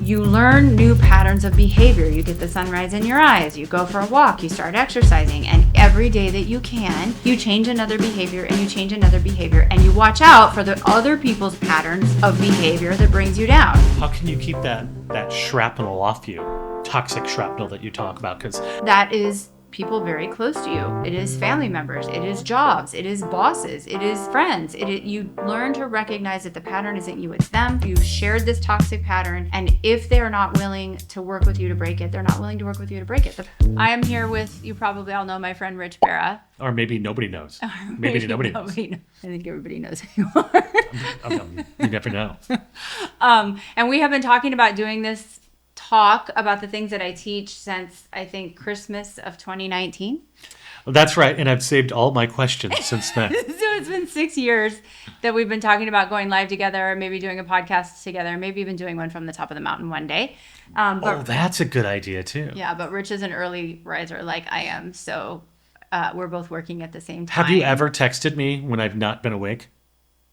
you learn new patterns of behavior. You get the sunrise in your eyes, you go for a walk, you start exercising, and every day that you can, you change another behavior and you change another behavior, and you watch out for the other people's patterns of behavior that brings you down. How can you keep that shrapnel off you? Toxic shrapnel that you talk about, because that is people very close to you. It is family members. It is jobs. It is bosses. It is friends. You learn to recognize that the pattern isn't you, it's them. You shared this toxic pattern, and if they're not willing to work with you to break it, they're not willing to work with you to break it. I am here with, you probably all know my friend Rich Berra. Or maybe nobody knows. Maybe nobody knows. I think everybody knows who you are. You never know. And we have been talking about doing this talk about the things that I teach since, I think, Christmas of 2019. Well, that's right. And I've saved all my questions since then. So it's been 6 years that we've been talking about going live together, maybe doing a podcast together, maybe even doing one from the top of the mountain one day. But that's a good idea, too. Yeah, but Rich is an early riser like I am, so we're both working at the same time. Have you ever texted me when I've not been awake?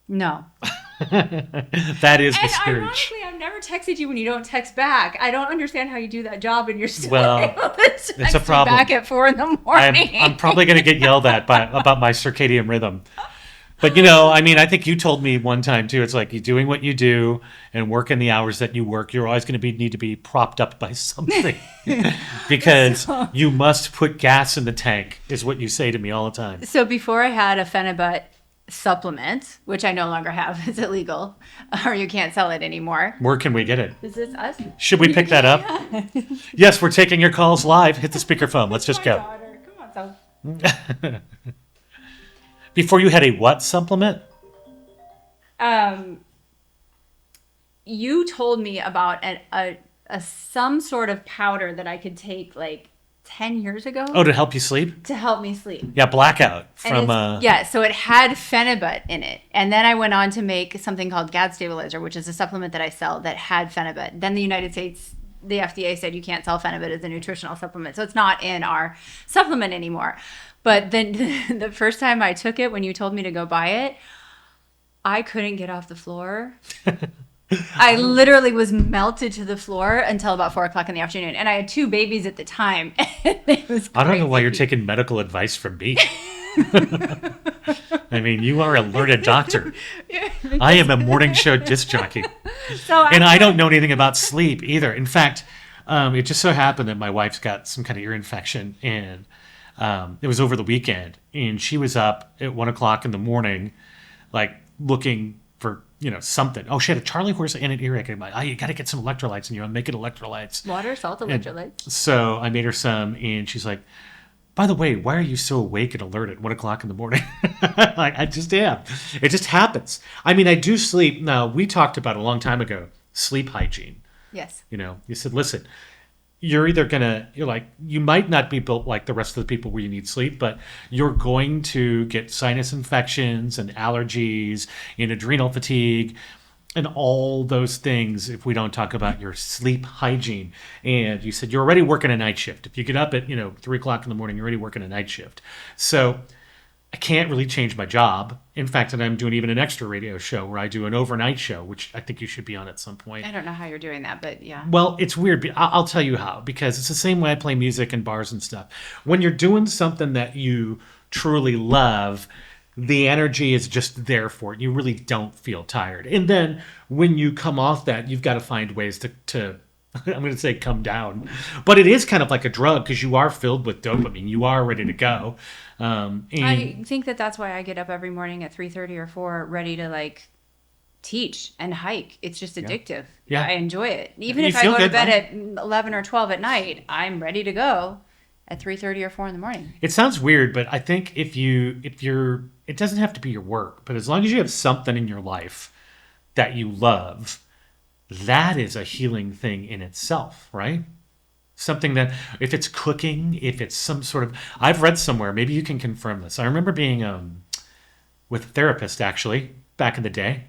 No. That is the scourge. Ironically, I've never texted you when you don't text back. I don't understand how you do that job and you're still able to text it's a problem. back at 4 a.m. I'm probably going to get yelled at about my circadian rhythm. But, I think you told me one time, too, it's like you're doing what you do and working the hours that you work. You're always going to need to be propped up by something because you must put gas in the tank, is what you say to me all the time. So before I had a Phenibut supplement, which I no longer have, it's illegal, or you can't sell it anymore. Where can we get it? Is this us? Should we pick that up? Yeah. Yes, we're taking your calls live. Hit the speakerphone. Let's just go. Daughter. Come on, so. Before you had a what supplement? You told me about some sort of powder that I could take like 10 years ago. Oh, to help you sleep? To help me sleep. Yeah, blackout. Yeah, so it had Phenibut in it. And then I went on to make something called GAD Stabilizer, which is a supplement that I sell that had Phenibut. Then the United States, the FDA said you can't sell Phenibut as a nutritional supplement. So it's not in our supplement anymore. But then the first time I took it, when you told me to go buy it, I couldn't get off the floor. I literally was melted to the floor until about 4 o'clock in the afternoon. And I had 2 babies at the time. It was crazy. I don't know why you're taking medical advice from me. I mean, you are a learned doctor. I am a morning show disc jockey. And I don't know anything about sleep either. In fact, it just so happened that my wife's got some kind of ear infection. And it was over the weekend. And she was up at 1 o'clock in the morning, like looking for something. Oh, she had a Charlie horse and an earache. I'm like, you got to get some electrolytes in you. I'm making electrolytes. Water, salt, electrolytes. And so I made her some, and she's like, by the way, why are you so awake and alert at 1 o'clock in the morning? Like, I just am. It just happens. I mean, I do sleep. Now, we talked about a long time ago, sleep hygiene. Yes. You said, listen, you're like, you might not be built like the rest of the people where you need sleep, but you're going to get sinus infections and allergies and adrenal fatigue and all those things if we don't talk about your sleep hygiene. And you said you're already working a night shift. If you get up at 3 o'clock in the morning, you're already working a night shift. So I can't really change my job. In fact, and I'm doing even an extra radio show where I do an overnight show, which I think you should be on at some point. I don't know how you're doing that, but yeah. Well, it's weird. I'll tell you how, because it's the same way I play music in bars and stuff. When you're doing something that you truly love, the energy is just there for it. You really don't feel tired. And then when you come off that, you've got to find ways to I'm going to say come down. But it is kind of like a drug because you are filled with dopamine. You are ready to go. And I think that's why I get up every morning at 3:30 or 4 ready to teach and hike. It's just addictive. Yeah. I enjoy it. Even if I go to bed at 11 or 12 at night, I'm ready to go at 3:30 or 4 in the morning. It sounds weird, but I think if you're, it doesn't have to be your work, but as long as you have something in your life that you love, that is a healing thing in itself, right? Something that, if it's cooking, if it's some sort of, I've read somewhere, maybe you can confirm this. I remember being with a therapist, actually, back in the day.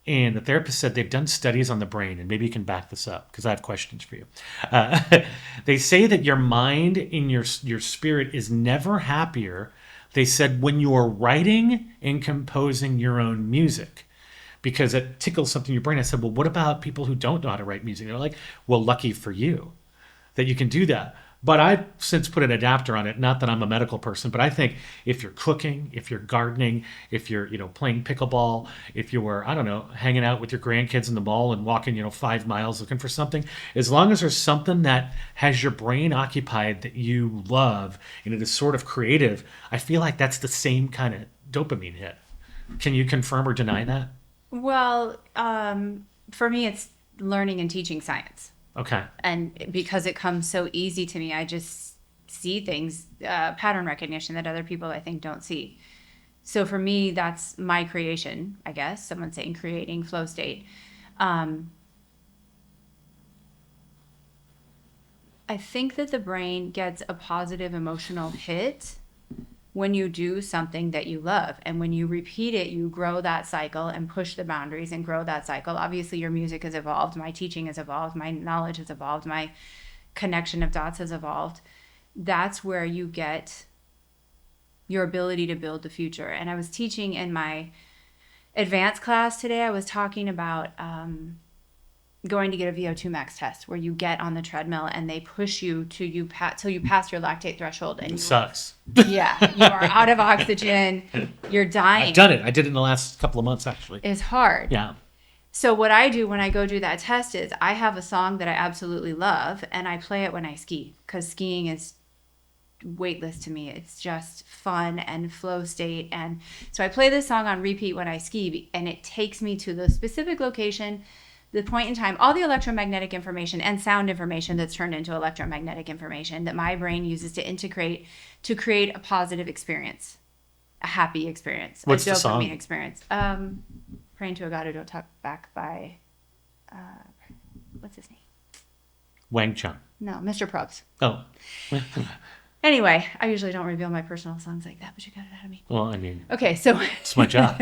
And the therapist said they've done studies on the brain, and maybe you can back this up, because I have questions for you. They say that your mind and your spirit is never happier, they said, when you're writing and composing your own music. because it tickles something in your brain. I said, well, what about people who don't know how to write music? They're like, well, lucky for you that you can do that. But I've since put an adapter on it. Not that I'm a medical person, but I think if you're cooking, if you're gardening, if you're, playing pickleball, if you were, I don't know, hanging out with your grandkids in the mall and walking, 5 miles looking for something, as long as there's something that has your brain occupied that you love and it is sort of creative, I feel like that's the same kind of dopamine hit. Can you confirm or deny that? Well, for me, it's learning and teaching science. Okay. And because it comes so easy to me, I just see things, pattern recognition that other people, I think, don't see. So for me, that's my creation, I guess. Someone's saying creating flow state. I think that the brain gets a positive emotional hit when you do something that you love. And when you repeat it, you grow that cycle and push the boundaries and grow that cycle. Obviously, your music has evolved. My teaching has evolved. My knowledge has evolved. My connection of dots has evolved. That's where you get your ability to build the future. And I was teaching in my advanced class today. I was talking about going to get a VO2 max test, where you get on the treadmill and they push you till you pass your lactate threshold, and It sucks. Yeah, you are out of oxygen. You're dying. I've done it. I did it in the last couple of months, actually. It's hard. Yeah. So what I do when I go do that test is I have a song that I absolutely love, and I play it when I ski, because skiing is weightless to me. It's just fun and flow state. And so I play this song on repeat when I ski, and it takes me to the specific location, the point in time, all the electromagnetic information and sound information that's turned into electromagnetic information that my brain uses to integrate to create a positive experience, a happy experience, What's a the song? dopamine experience. Praying to a God Who Don't Talk Back by, what's his name? Wang Chung. No, Mr. Probst. Oh. Anyway, I usually don't reveal my personal songs like that, but you got it out of me. Well, I mean, Okay, so it's my job.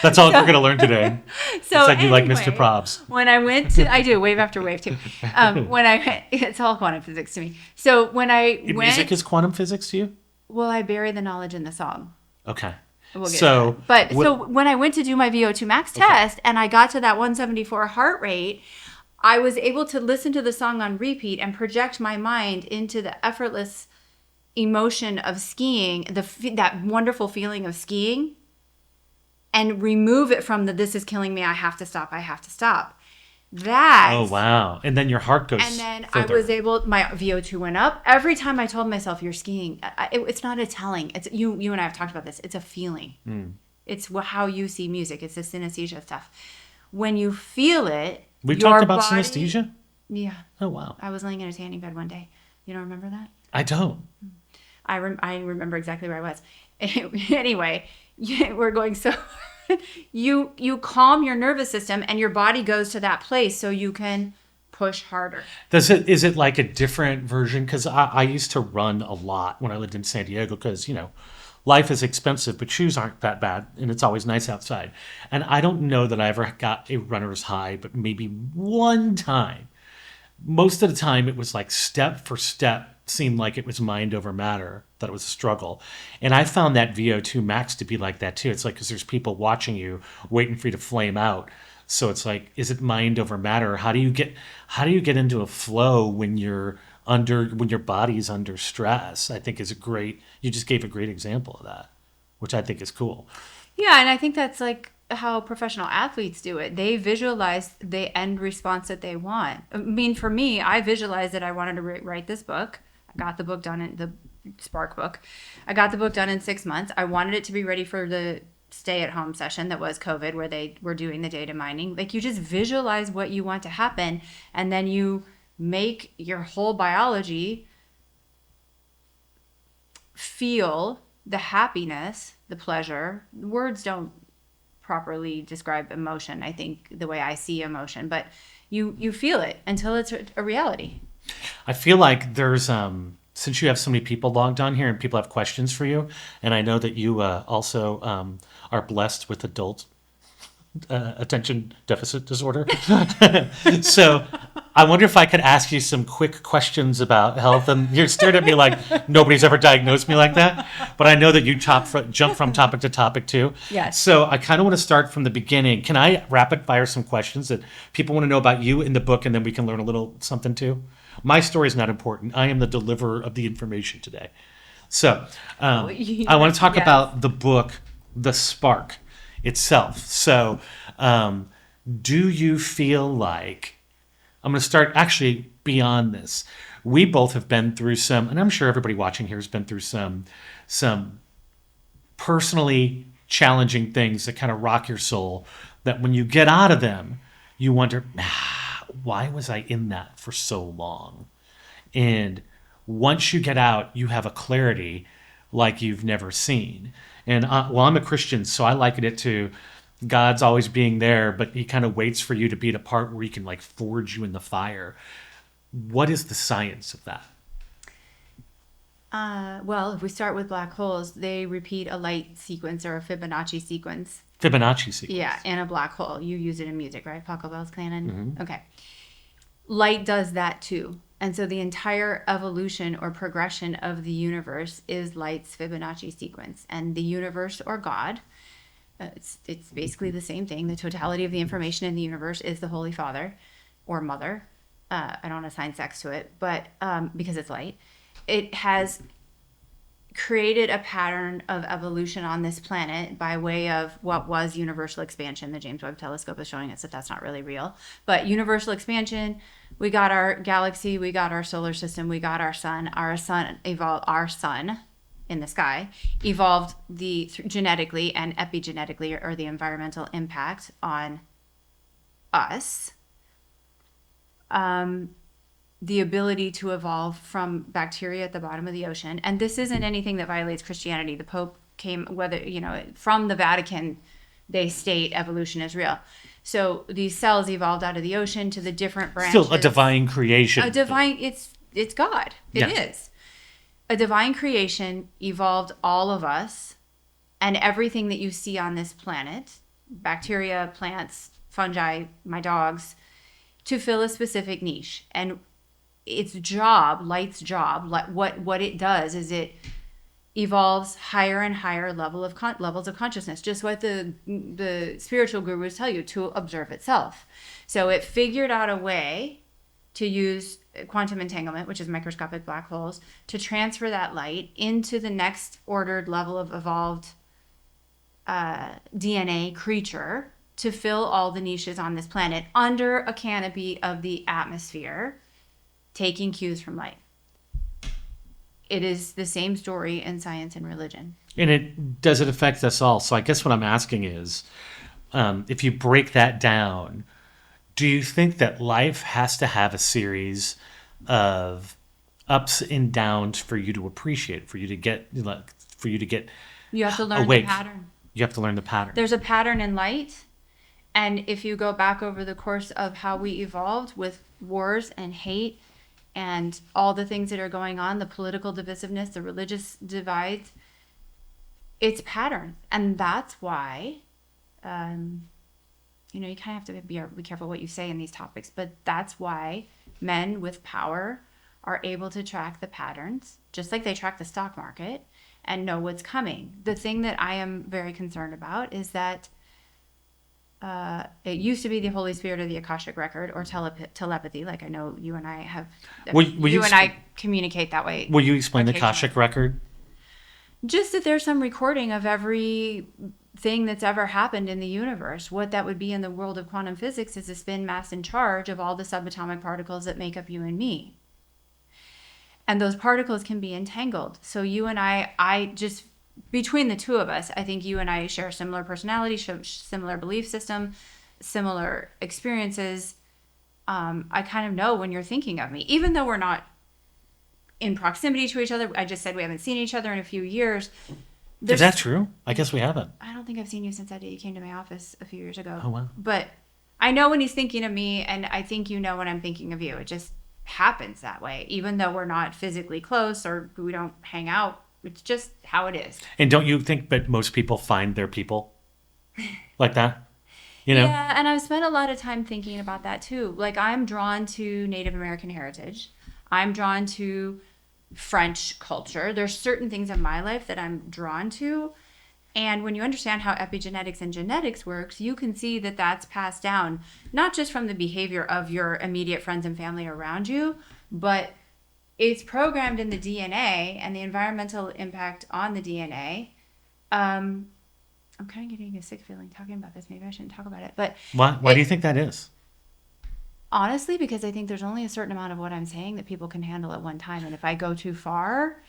That's all we're going to learn today. So Said you like anyway, Mr. Probst. When I went to, I do wave after wave too. It's all quantum physics to me. So when I went, Music is quantum physics to you? well, I bury the knowledge in the song. Okay. We'll get So, to that. But what- so when I went to do my VO2 max test and I got to that 174 heart rate, I was able to listen to the song on repeat and project my mind into the effortless emotion of skiing, that wonderful feeling of skiing, and remove it from the "this is killing me, I have to stop." That. Oh, wow. And then your heart goes And then further. I was able, my VO2 went up. Every time I told myself you're skiing, it's not a telling. It's you and I have talked about this. It's a feeling. It's how you see music. It's the synesthesia stuff. When you feel it, We your talked about body- synesthesia? Yeah. Oh, wow. I was laying in a tanning bed one day. You don't remember that? I don't. I remember exactly where I was. Anyway, we're going so... you calm your nervous system and your body goes to that place so you can push harder. Is it like a different version? Because I used to run a lot when I lived in San Diego because, life is expensive, but shoes aren't that bad, and it's always nice outside. And I don't know that I ever got a runner's high, but maybe one time. Most of the time, it was like step for step, seemed like it was mind over matter, that it was a struggle. And I found that VO2 max to be like that too. It's like because there's people watching you, waiting for you to flame out. So it's like, is it mind over matter? How do you get into a flow when your body's under stress? I think you just gave a great example of that, which I think is cool. Yeah, and I think that's like how professional athletes do it. They visualize the end response that they want. I mean, for me, I visualized that I wanted to write this book. I got the book done in the Spark book. I got the book done in 6 months. I wanted it to be ready for the stay-at-home session that was COVID, where they were doing the data mining. Like, you just visualize what you want to happen, and then you make your whole biology feel the happiness, the pleasure. Words don't properly describe emotion, I think, the way I see emotion, but you feel it until it's a reality. I feel like there's since you have so many people logged on here and people have questions for you, and I know that you also are blessed with adult attention deficit disorder. So I wonder if I could ask you some quick questions about health. And you're staring at me like nobody's ever diagnosed me like that. But I know that you jump from topic to topic too. Yes. So I kind of want to start from the beginning. Can I rapid fire some questions that people want to know about you in the book, and then we can learn a little something too? My story is not important. I am the deliverer of the information today. So I want to talk Yes. about the book, The Spark itself. So do you feel like, I'm going to start actually beyond this. We both have been through some, and I'm sure everybody watching here has been through some personally challenging things that kind of rock your soul, that when you get out of them, you wonder, why was I in that for so long? And once you get out, you have a clarity like you've never seen. And well, I'm a Christian, so I liken it to God's always being there, but he kind of waits for you to be at a part where he can like forge you in the fire. What is the science of that? Well, if we start with black holes, they repeat a light sequence or a Fibonacci sequence. Fibonacci sequence. Yeah, in a black hole. You use it in music, right? Pachelbel's canon? Mm-hmm. Okay. Light does that too. And so the entire evolution or progression of the universe is light's Fibonacci sequence. And the universe or God, it's basically the same thing. The totality of the information in the universe is the Holy Father or Mother. I don't want to assign sex to it, but because it's light. It has created a pattern of evolution on this planet by way of what was universal expansion. The James Webb Telescope is showing us that that's not really real. But universal expansion, we got our galaxy, we got our solar system, we got our sun. Our sun evolved. Our sun in the sky evolved genetically and epigenetically, or the environmental impact on us. The ability to evolve from bacteria at the bottom of the ocean. And this isn't anything that violates Christianity. The Pope came, from the Vatican, they state evolution is real. So these cells evolved out of the ocean to the different branches. Still a divine creation. It's God. It is. A divine creation evolved all of us and everything that you see on this planet, bacteria, plants, fungi, my dogs, to fill a specific niche. And its job, light's job, what it does is it evolves higher and higher levels of consciousness, just what the spiritual gurus tell you, to observe itself. So it figured out a way to use quantum entanglement, which is microscopic black holes, to transfer that light into the next ordered level of evolved DNA creature to fill all the niches on this planet under a canopy of the atmosphere, taking cues from light. It is the same story in science and religion. And does it affect us all? So I guess what I'm asking is, if you break that down, do you think that life has to have a series of ups and downs for you to appreciate, for you to get You have to learn awake? the pattern. You have to learn the pattern. There's a pattern in light. And if you go back over the course of how we evolved with wars and hate and all the things that are going on, the political divisiveness, the religious divides, it's patterns. And that's why, you kind of have to be careful what you say in these topics, but that's why men with power are able to track the patterns, just like they track the stock market, and know what's coming. The thing that I am very concerned about is that it used to be the Holy Spirit or the Akashic record or telepathy. Like I know you and I have, I communicate that way. Will you explain the Akashic record? Just that there's some recording of every thing that's ever happened in the universe. What that would be in the world of quantum physics is a spin, mass, and charge of all the subatomic particles that make up you and me. And those particles can be entangled. So you and I just, between the two of us, I think you and I share similar personality, similar belief system, similar experiences. I kind of know when you're thinking of me, even though we're not in proximity to each other. I just said we haven't seen each other in a few years. Is that true? I guess we haven't. I don't think I've seen you since that day you came to my office a few years ago. Oh, wow. But I know when he's thinking of me, and I think you know when I'm thinking of you. It just happens that way, even though we're not physically close or we don't hang out. It's just how it is. And don't you think that most people find their people like that? you know? Yeah, and I've spent a lot of time thinking about that too. Like, I'm drawn to Native American heritage. I'm drawn to French culture. There's certain things in my life that I'm drawn to. And when you understand how epigenetics and genetics works, you can see that that's passed down, not just from the behavior of your immediate friends and family around you, but it's programmed in the DNA and the environmental impact on the DNA. I'm kind of getting a sick feeling talking about this. Maybe I shouldn't talk about it. But Why do you think that is? honestly, because I think there's only a certain amount of what I'm saying that people can handle at one time. And if I go too far,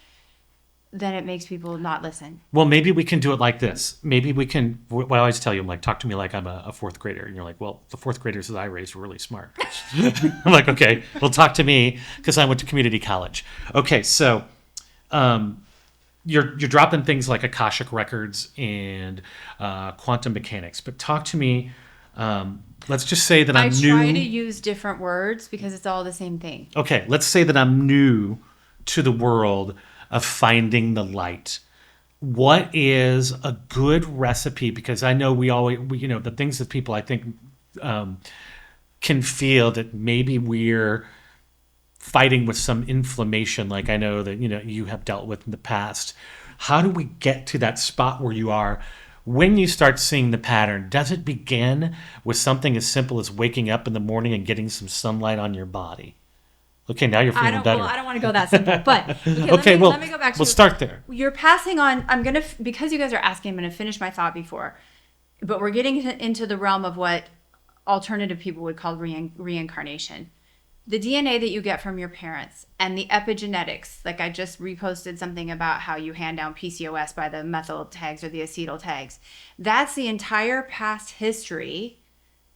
then it makes people not listen. Well, maybe we can do it like this. Maybe we can. Well, I always tell you, I'm like, talk to me like I'm a fourth grader, and you're like, well, the fourth graders that I raised were really smart. I'm like, okay, well, talk to me because I went to community college. Okay, so you're dropping things like Akashic records and quantum mechanics, but talk to me. Let's just say that I'm new. I try to use different words because it's all the same thing. Okay, let's say that I'm new to the world of finding the light. What is a good recipe? Because I know the things that people I think can feel that maybe we're fighting with some inflammation, like I know that you have dealt with in the past. How do we get to that spot where you are when you start seeing the pattern? Does it begin with something as simple as waking up in the morning and getting some sunlight on your body? Okay, now you're feeling better. Well, I don't want to go that simple, but let me go back to. We'll start there. You're passing on. Because you guys are asking, I'm gonna finish my thought before, but we're getting into the realm of what alternative people would call reincarnation. The DNA that you get from your parents and the epigenetics, like I just reposted something about how you hand down PCOS by the methyl tags or the acetyl tags. That's the entire past history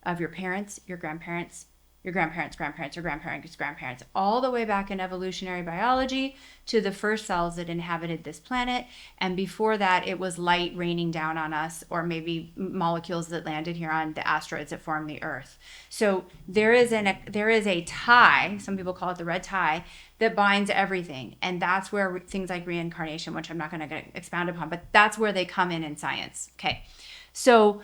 of your parents, your grandparents, your grandparents, grandparents, your grandparents, grandparents, all the way back in evolutionary biology to the first cells that inhabited this planet. And before that, it was light raining down on us, or maybe molecules that landed here on the asteroids that formed the Earth. So there is a tie, some people call it the red tie, that binds everything. And that's where things like reincarnation, which I'm not going to expound upon, but that's where they come in science. Okay, so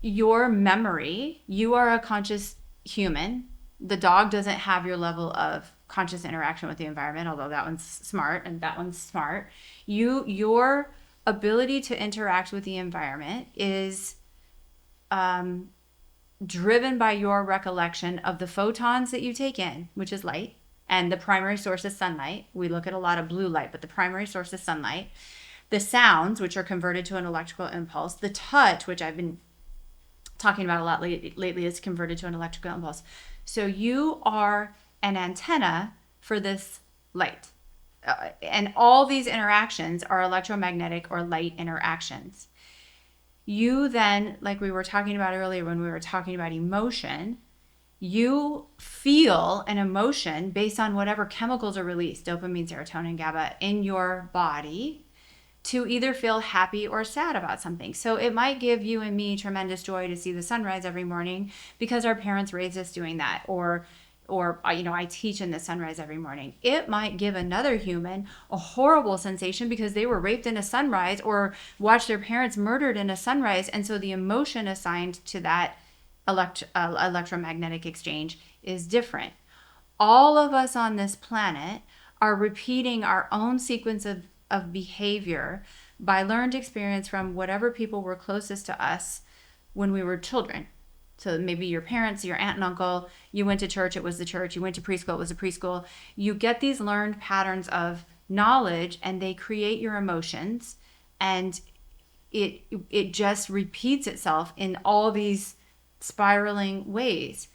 your memory, you are a conscious human. The dog doesn't have your level of conscious interaction with the environment, although that one's smart and that one's smart. Your ability to interact with the environment is driven by your recollection of the photons that you take in, which is light, and the primary source is sunlight. We look at a lot of blue light, but the primary source is sunlight. The sounds, which are converted to an electrical impulse. The touch, which I've been talking about a lot lately, is converted to an electrical impulse. So you are an antenna for this light. And all these interactions are electromagnetic or light interactions. You then, like we were talking about earlier when we were talking about emotion, you feel an emotion based on whatever chemicals are released, dopamine, serotonin, GABA, in your body, to either feel happy or sad about something. So it might give you and me tremendous joy to see the sunrise every morning because our parents raised us doing that, or I teach in the sunrise every morning. It might give another human a horrible sensation because they were raped in a sunrise or watched their parents murdered in a sunrise, and so the emotion assigned to that electromagnetic exchange is different. All of us on this planet are repeating our own sequence of behavior by learned experience from whatever people were closest to us when we were children. So maybe your parents, your aunt and uncle, you went to church, it was the church, you went to preschool, it was a preschool. You get these learned patterns of knowledge and they create your emotions, and it just repeats itself in all these spiraling ways.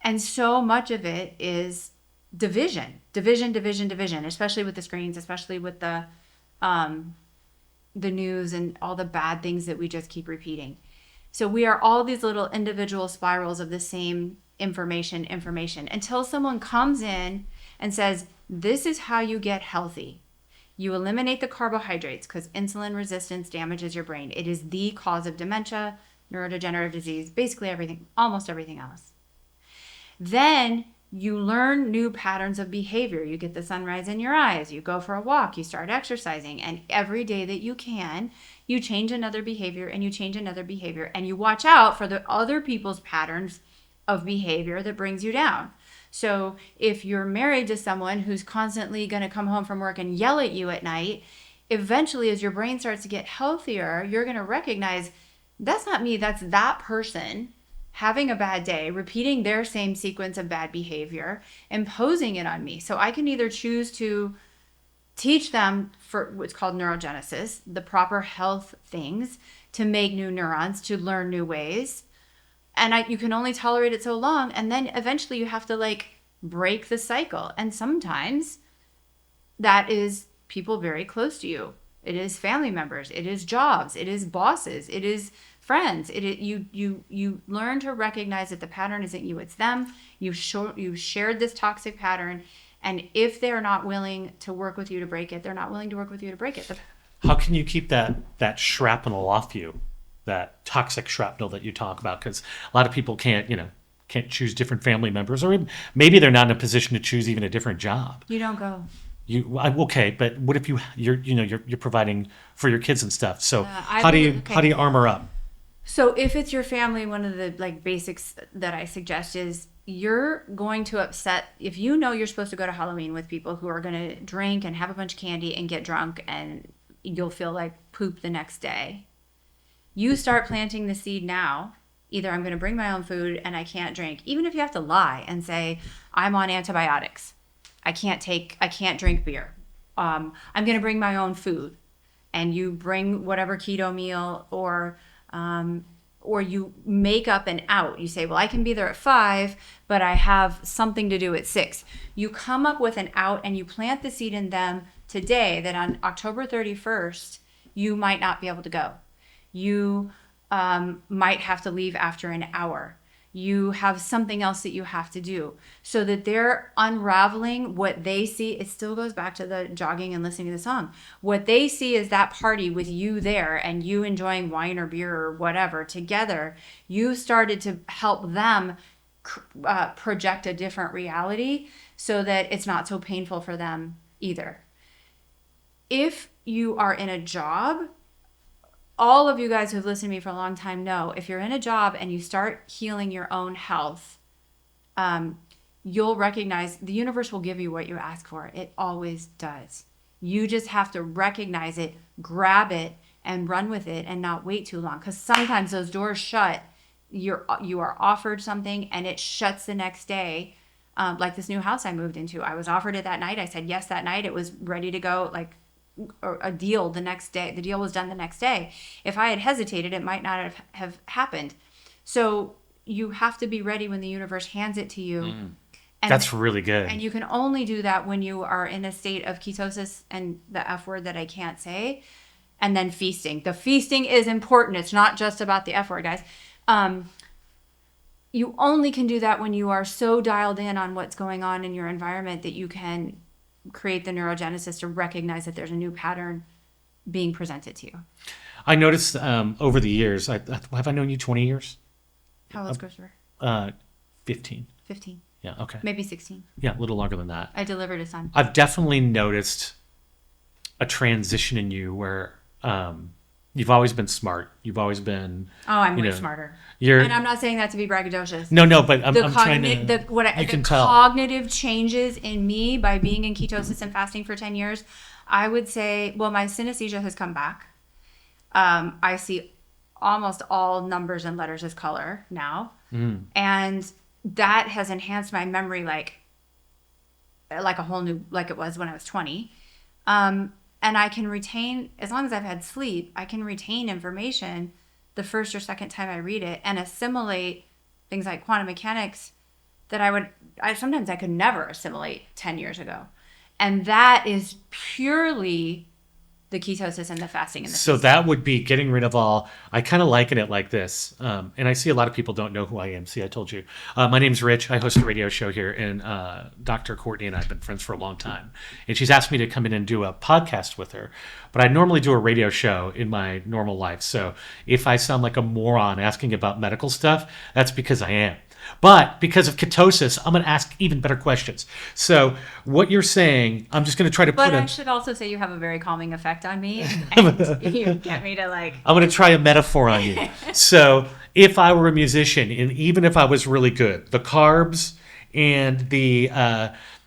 And so much of it is division, especially with the screens, especially with the news and all the bad things that we just keep repeating. So we are all these little individual spirals of the same information until someone comes in and says, this is how you get healthy. You eliminate the carbohydrates because insulin resistance damages your brain. It is the cause of dementia, neurodegenerative disease, basically everything, almost everything else. Then you learn new patterns of behavior. You get the sunrise in your eyes. You go for a walk. You start exercising. And every day that you can, you change another behavior and you change another behavior, and you watch out for the other people's patterns of behavior that brings you down. So if you're married to someone who's constantly going to come home from work and yell at you at night, eventually as your brain starts to get healthier, you're going to recognize that's not me, that's that person having a bad day, repeating their same sequence of bad behavior, imposing it on me. So I can either choose to teach them for what's called neurogenesis, the proper health things to make new neurons, to learn new ways. And you can only tolerate it so long. And then eventually you have to like break the cycle. And sometimes that is people very close to you. It is family members. It is jobs. It is bosses. It is friends. You learn to recognize that the pattern isn't you, it's them. You shared this toxic pattern. And if they're not willing to work with you to break it, they're not willing to work with you to break it. How can you keep that shrapnel off you, that toxic shrapnel that you talk about? Because a lot of people can't choose different family members, or maybe they're not in a position to choose even a different job. You don't go. Okay, but what if you're providing for your kids and stuff? So how do you armor up? So if it's your family, one of the like basics that I suggest is you're going to upset if you know you're supposed to go to Halloween with people who are going to drink and have a bunch of candy and get drunk and you'll feel like poop the next day. You start planting the seed now. Either I'm going to bring my own food and I can't drink, even if you have to lie and say I'm on antibiotics. I can't drink beer. I'm going to bring my own food, and you bring whatever keto meal or you make up an out. You say, well, I can be there at 5, but I have something to do at 6. You come up with an out and you plant the seed in them today that on October 31st, you might not be able to go. You might have to leave after an hour. You have something else that you have to do, so that they're unraveling what they see. It still goes back to the jogging and listening to the song. What they see is that party with you there and you enjoying wine or beer or whatever together. You started to help them project a different reality so that it's not so painful for them either. If you are in a job, all of you guys who've listened to me for a long time know if you're in a job and you start healing your own health, you'll recognize the universe will give you what you ask for. It always does. You just have to recognize it, grab it, and run with it and not wait too long. Because sometimes those doors shut. You are offered something and it shuts the next day. Like this new house I moved into. I was offered it that night. I said yes that night. It was ready to go, like a deal the next day. The deal was done the next day. If I had hesitated, it might not have happened. So you have to be ready when the universe hands it to you. And that's really good. And you can only do that when you are in a state of ketosis and the F word that I can't say, and then feasting. The feasting is important. It's not just about the F word, guys. You only can do that when you are so dialed in on what's going on in your environment that you can create the neurogenesis to recognize that there's a new pattern being presented to you. I noticed over the years, have I known you 20 years? How old's Christopher? 15. 15. Yeah, okay. Maybe 16. Yeah, a little longer than that. I delivered a son. I've definitely noticed a transition in you where you've always been smart. You've always been... Oh, I'm way smarter. And I'm not saying that to be braggadocious. No, but I'm trying to... The cognitive changes in me by being in ketosis and fasting for 10 years, I would say, well, my synesthesia has come back. I see almost all numbers and letters as color now. And that has enhanced my memory like a whole new, like it was when I was 20. And I can retain, as long as I've had sleep, I can retain information the first or second time I read it and assimilate things like quantum mechanics that sometimes I could never assimilate 10 years ago. And that is purely the ketosis and the fasting. And so that would be getting rid of all, I kind of liken it like this. And I see a lot of people don't know who I am. See, I told you. My name's Rich. I host a radio show here, and Dr. Courtney and I have been friends for a long time. And she's asked me to come in and do a podcast with her. But I normally do a radio show in my normal life. So if I sound like a moron asking about medical stuff, that's because I am. But because of ketosis, I'm going to ask even better questions. So what you're saying, I'm just going to try to But put I should also say you have a very calming effect on me. And you get me to like... I'm going to try a metaphor on you. So if I were a musician, and even if I was really good, the carbs and the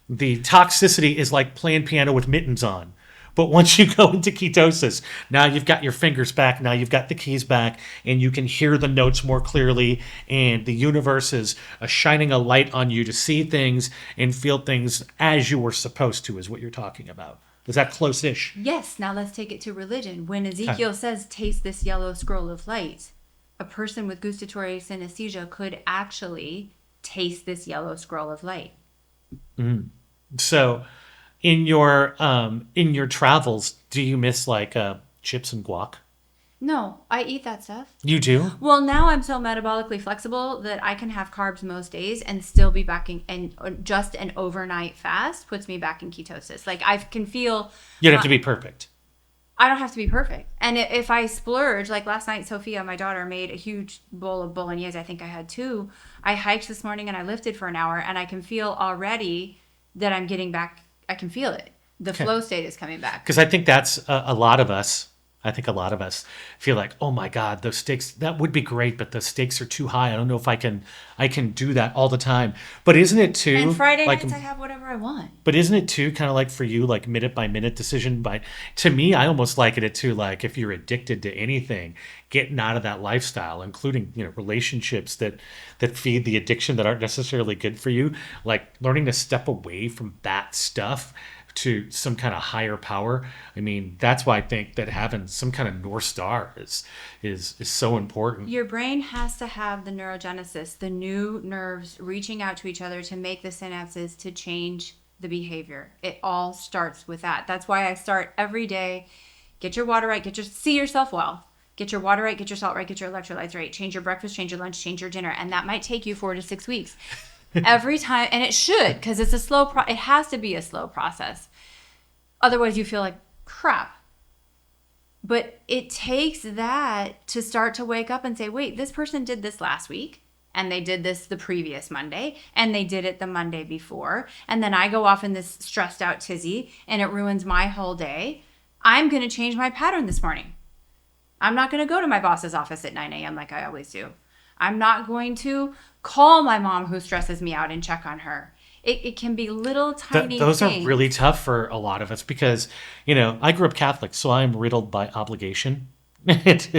toxicity is like playing piano with mittens on. But once you go into ketosis, now you've got your fingers back, now you've got the keys back, and you can hear the notes more clearly, and the universe is shining a light on you to see things and feel things as you were supposed to, is what you're talking about. Is that close-ish? Yes, now let's take it to religion. When Ezekiel says, taste this yellow scroll of light, a person with gustatory synesthesia could actually taste this yellow scroll of light. So in your travels, do you miss like chips and guac? No, I eat that stuff. You do? Well, now I'm so metabolically flexible that I can have carbs most days and still be back in, and just an overnight fast puts me back in ketosis. Like I can feel... You don't have to be perfect. I don't have to be perfect. And if I splurge, like last night, Sophia, my daughter, made a huge bowl of bolognese. I think I had 2. I hiked this morning and I lifted for an hour, and I can feel already that I'm getting back. I can feel it. The flow state is coming back. Because I think that's a lot of us. I think a lot of us feel like, oh my God, those stakes, that would be great, but the stakes are too high. I don't know if I can do that all the time. But isn't it too... And Friday nights I have whatever I want. But isn't it too kind of like for you, like minute by minute decision by... To me, I almost liken it to like if you're addicted to anything, getting out of that lifestyle, including, relationships that feed the addiction that aren't necessarily good for you, like learning to step away from that stuff to some kind of higher power. I mean, that's why I think that having some kind of North Star is so important. Your brain has to have the neurogenesis, the new nerves reaching out to each other to make the synapses to change the behavior. It all starts with that. That's why I start every day. Get your water right, see yourself well. Get your water right, get your salt right, get your electrolytes right. Change your breakfast, change your lunch, change your dinner. And that might take you 4 to 6 weeks. Every time, and it should, because it's a slow it has to be a slow process. Otherwise you feel like crap. But it takes that to start to wake up and say, wait, this person did this last week, and they did this the previous Monday, and they did it the Monday before, and then I go off in this stressed out tizzy and it ruins my whole day. I'm going to change my pattern this morning. I'm not going to go to my boss's office at 9 a.m. like I always do. I'm not going to call my mom who stresses me out and check on her. It can be little tiny things. Those are really tough for a lot of us because, I grew up Catholic, so I'm riddled by obligation. But,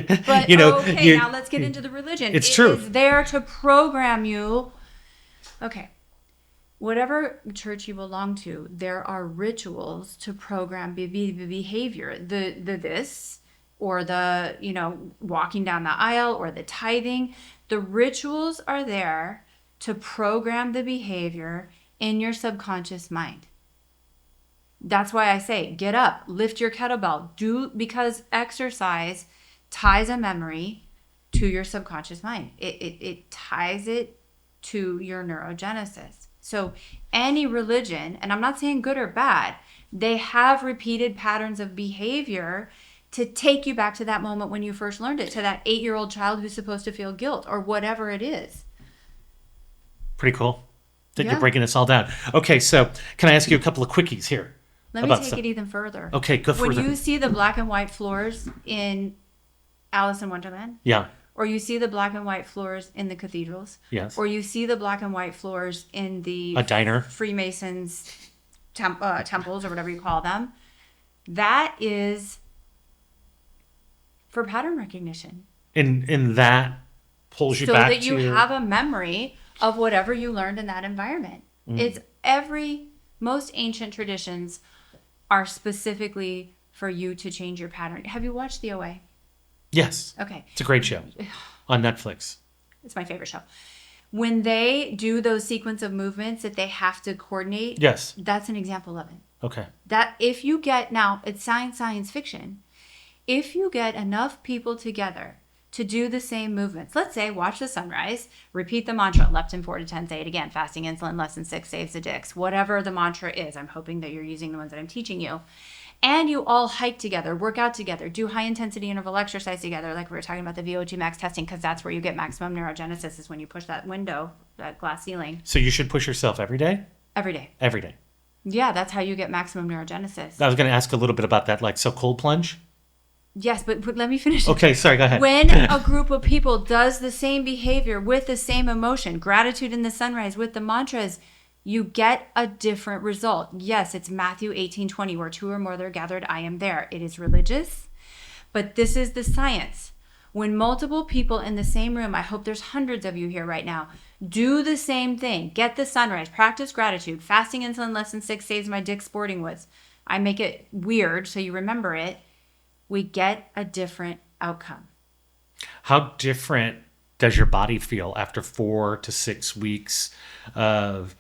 now let's get into the religion. It's true. It is there to program you. Okay. Whatever church you belong to, there are rituals to program the behavior. The this, or the, walking down the aisle, or the tithing. The rituals are there to program the behavior in your subconscious mind. That's why I say, get up, lift your kettlebell, because exercise ties a memory to your subconscious mind. It ties it to your neurogenesis. So any religion, and I'm not saying good or bad, they have repeated patterns of behavior to take you back to that moment when you first learned it, to that 8-year-old child who's supposed to feel guilt or whatever it is. Pretty cool that you're breaking this all down. Okay, so can I ask you a couple of quickies here? Let me take it even further. Okay, go further. When you see the black and white floors in Alice in Wonderland, or you see the black and white floors in the cathedrals, or you see the black and white floors in the a diner, Freemasons temples, or whatever you call them, that is for pattern recognition. And that pulls you back to... So that you have a memory of whatever you learned in that environment. It's most ancient traditions are specifically for you to change your pattern. Have you watched The OA? Yes. Okay. It's a great show on Netflix. It's my favorite show. When they do those sequence of movements that they have to coordinate, that's an example of it. Okay. That if you get, now it's science fiction, if you get enough people together to do the same movements, let's say watch the sunrise, repeat the mantra, leptin 4 to 10, say it again, fasting insulin less than 6 saves the dicks, whatever the mantra is. I'm hoping that you're using the ones that I'm teaching you. and you all hike together, work out together, do high intensity interval exercise together, like we were talking about the VO2 max testing, because that's where you get maximum neurogenesis, is when you push that window, that glass ceiling. So you should push yourself every day? Every day. Every day. Yeah, that's how you get maximum neurogenesis. I was going to ask a little bit about that, like, so cold plunge? Yes, but let me finish. Okay, sorry, go ahead. When a group of people does the same behavior with the same emotion, gratitude in the sunrise with the mantras, you get a different result. Yes, it's Matthew 18:20, where two or more are gathered, I am there. It is religious, but this is the science. When multiple people in the same room, I hope there's hundreds of you here right now, do the same thing. Get the sunrise, practice gratitude, fasting insulin less than 6 days, my Dick's Sporting Woods. I make it weird so you remember it. We get a different outcome. How different does your body feel after 4 to 6 weeks of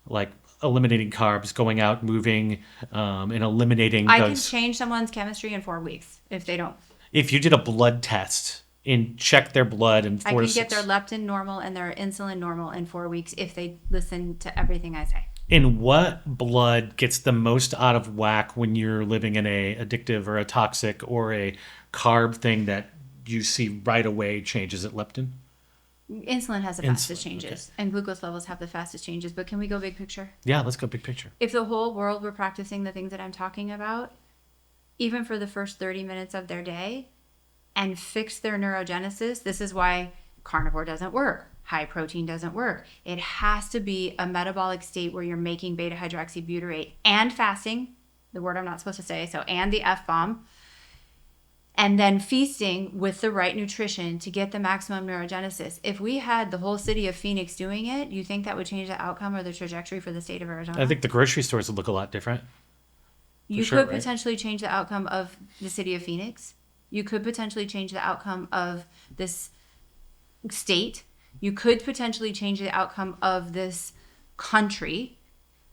like eliminating carbs, going out, moving, and eliminating I can change someone's chemistry in 4 weeks if they don't. If you did a blood test and check their blood in 4 to 6... I can get their leptin normal and their insulin normal in 4 weeks if they listen to everything I say. And what blood gets the most out of whack when you're living in a addictive or a toxic or a carb thing that you see right away changes at leptin? Insulin has the fastest changes, and glucose levels have the fastest changes. But can we go big picture? Yeah, let's go big picture. If the whole world were practicing the things that I'm talking about, even for the first 30 minutes of their day, and fix their neurogenesis, this is why carnivore doesn't work. High protein doesn't work. It has to be a metabolic state where you're making beta hydroxybutyrate and fasting, the word I'm not supposed to say, so and the F-bomb, and then feasting with the right nutrition to get the maximum neurogenesis. If we had the whole city of Phoenix doing it, you think that would change the outcome or the trajectory for the state of Arizona? I think the grocery stores would look a lot different. You could potentially change the outcome of the city of Phoenix. You could potentially change the outcome of this state. You could potentially change the outcome of this country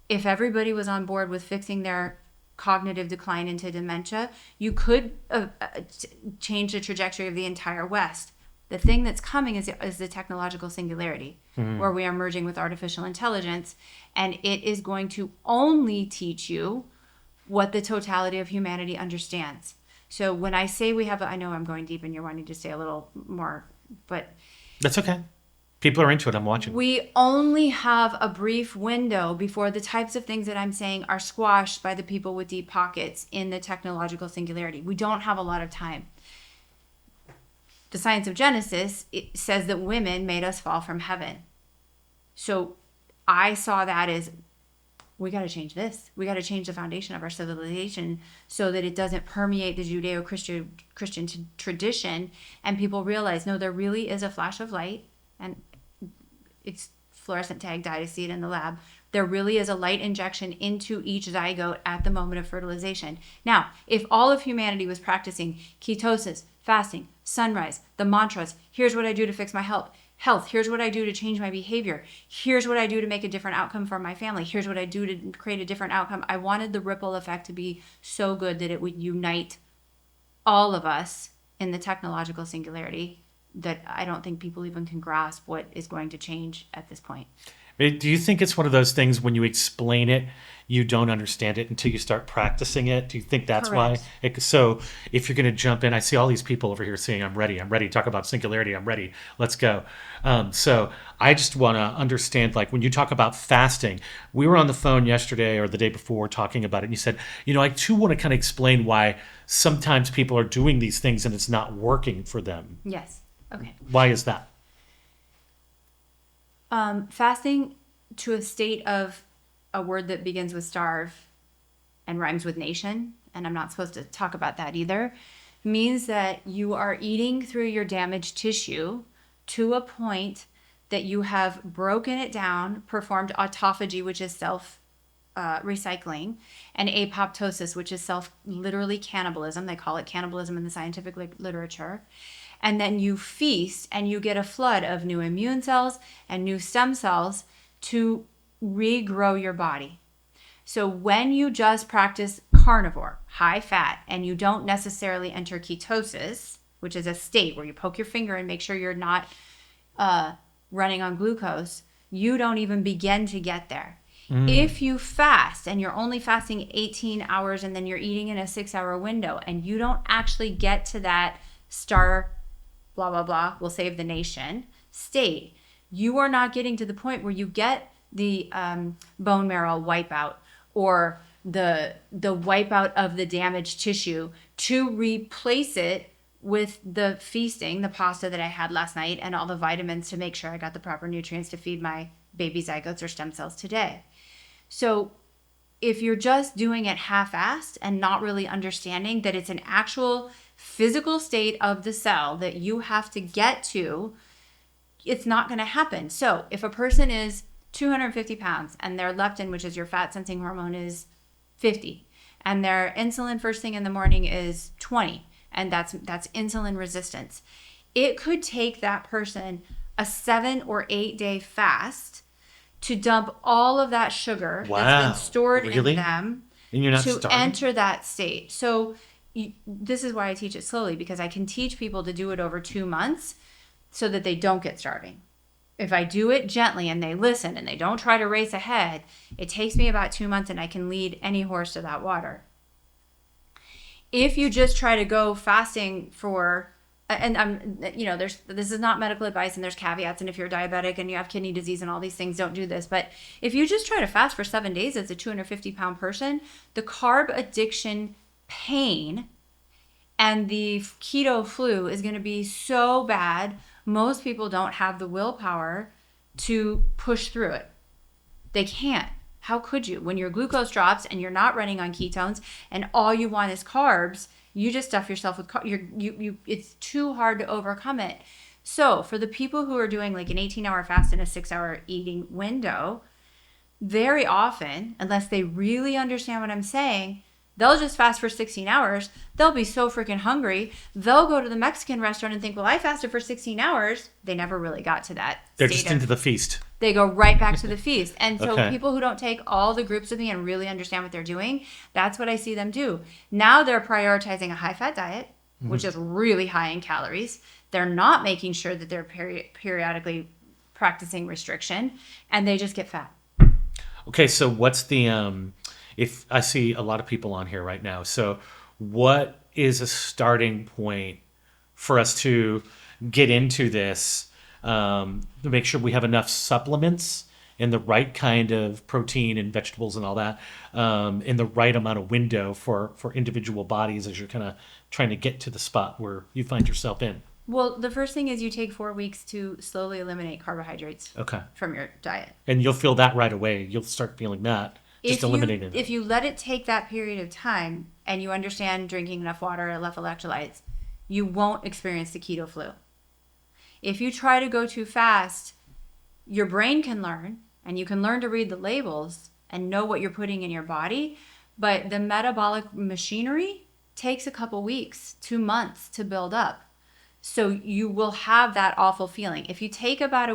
if everybody was on board with fixing their cognitive decline into dementia. You could change the trajectory of the entire West. The thing that's coming is the technological singularity, where we are merging with artificial intelligence, and it is going to only teach you what the totality of humanity understands. So when I say we have, I know I'm going deep and you're wanting to stay a little more, but... That's okay. People are into it. I'm watching. We only have a brief window before the types of things that I'm saying are squashed by the people with deep pockets in the technological singularity. We don't have a lot of time. The science of Genesis, it says that women made us fall from heaven. So I saw that as, we got to change this. We got to change the foundation of our civilization so that it doesn't permeate the Judeo-Christian tradition, and people realize, no, there really is a flash of light, and it's fluorescent tag dye to see it in the lab. There really is a light injection into each zygote at the moment of fertilization. Now, if all of humanity was practicing ketosis, fasting, sunrise, the mantras, here's what I do to fix my health, here's what I do to change my behavior, here's what I do to make a different outcome for my family, here's what I do to create a different outcome. I wanted the ripple effect to be so good that it would unite all of us in the technological singularity that I don't think people even can grasp what is going to change at this point. Do you think it's one of those things when you explain it, you don't understand it until you start practicing it? Do you think that's Correct. why? So if you're going to jump in, I see all these people over here saying, I'm ready. Talk about singularity. I'm ready. Let's go. So I just want to understand, like when you talk about fasting, we were on the phone yesterday or the day before talking about it. And you said, I too want to kind of explain why sometimes people are doing these things and it's not working for them. Yes. Okay. Why is that? Fasting to a state of a word that begins with starve and rhymes with nation, and I'm not supposed to talk about that either, means that you are eating through your damaged tissue to a point that you have broken it down, performed autophagy, which is self-recycling, and apoptosis, which is literally cannibalism. They call it cannibalism in the scientific literature. And then you feast and you get a flood of new immune cells and new stem cells to regrow your body. So when you just practice carnivore, high fat, and you don't necessarily enter ketosis, which is a state where you poke your finger and make sure you're not running on glucose, you don't even begin to get there. If you fast and you're only fasting 18 hours and then you're eating in a 6-hour window and you don't actually get to that star, blah, blah, blah, will save the nation state, you are not getting to the point where you get the bone marrow wipeout or the wipeout of the damaged tissue to replace it with the feasting, the pasta that I had last night, and all the vitamins to make sure I got the proper nutrients to feed my baby zygotes or stem cells today. So if you're just doing it half-assed and not really understanding that it's an actual physical state of the cell that you have to get to, it's not going to happen. So if a person is 250 pounds and their leptin, which is your fat sensing hormone, is 50, and their insulin first thing in the morning is 20, and that's insulin resistance, it could take that person a 7 or 8 day fast to dump all of that sugar that's been stored in them and you're not to starving? enter that state. So this is why I teach it slowly, because I can teach people to do it over 2 months so that they don't get starving. If I do it gently and they listen and they don't try to race ahead, it takes me about 2 months and I can lead any horse to that water. If you just try to go fasting for, and this is not medical advice and there's caveats, and if you're diabetic and you have kidney disease and all these things, don't do this. But if you just try to fast for 7 days as a 250-pound person, the carb addiction pain and the keto flu is going to be so bad, most people don't have the willpower to push through it. They can't. How could you? When your glucose drops and you're not running on ketones and all you want is carbs, you just stuff yourself with carbs. It's too hard to overcome it. So for the people who are doing like an 18-hour fast and a 6-hour eating window, very often, unless they really understand what I'm saying, they'll just fast for 16 hours. They'll be so freaking hungry. They'll go to the Mexican restaurant and think, well, I fasted for 16 hours. They never really got to that. They're just into the feast. They go right back to the feast. And so people who don't take all the groups with me and really understand what they're doing, that's what I see them do. Now they're prioritizing a high-fat diet, which is really high in calories. They're not making sure that they're periodically practicing restriction, and they just get fat. Okay, so what's the... if I see a lot of people on here right now, so what is a starting point for us to get into this, to make sure we have enough supplements and the right kind of protein and vegetables and all that, in the right amount of window for individual bodies as you're kind of trying to get to the spot where you find yourself in? Well, the first thing is you take 4 weeks to slowly eliminate carbohydrates from your diet. And you'll feel that right away. You'll start feeling that. Just eliminating it. If you let it take that period of time and you understand drinking enough water, enough electrolytes, you won't experience the keto flu. If you try to go too fast, your brain can learn, and you can learn to read the labels and know what you're putting in your body, but the metabolic machinery takes a couple weeks, 2 months to build up. So you will have that awful feeling. If you take about a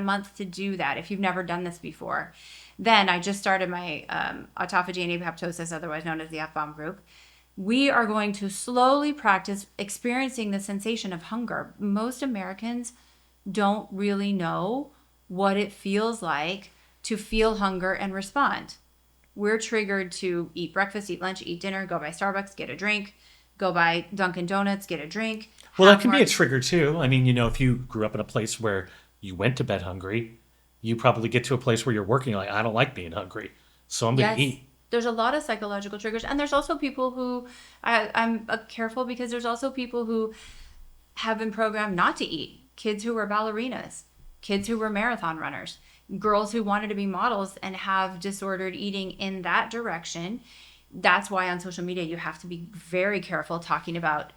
month to do that, if you've never done this before, then I just started my autophagy and apoptosis, otherwise known as the F-bomb group. We are going to slowly practice experiencing the sensation of hunger. Most Americans don't really know what it feels like to feel hunger and respond. We're triggered to eat breakfast, eat lunch, eat dinner, go by Starbucks, get a drink, go by Dunkin' Donuts, get a drink. Well, that can be a trigger too. I mean, if you grew up in a place where you went to bed hungry, you probably get to a place where you're working like, I don't like being hungry, so I'm going to eat. There's a lot of psychological triggers. And there's also people who, I'm careful because there's also people who have been programmed not to eat. Kids who were ballerinas, kids who were marathon runners, girls who wanted to be models and have disordered eating in that direction. That's why on social media you have to be very careful talking about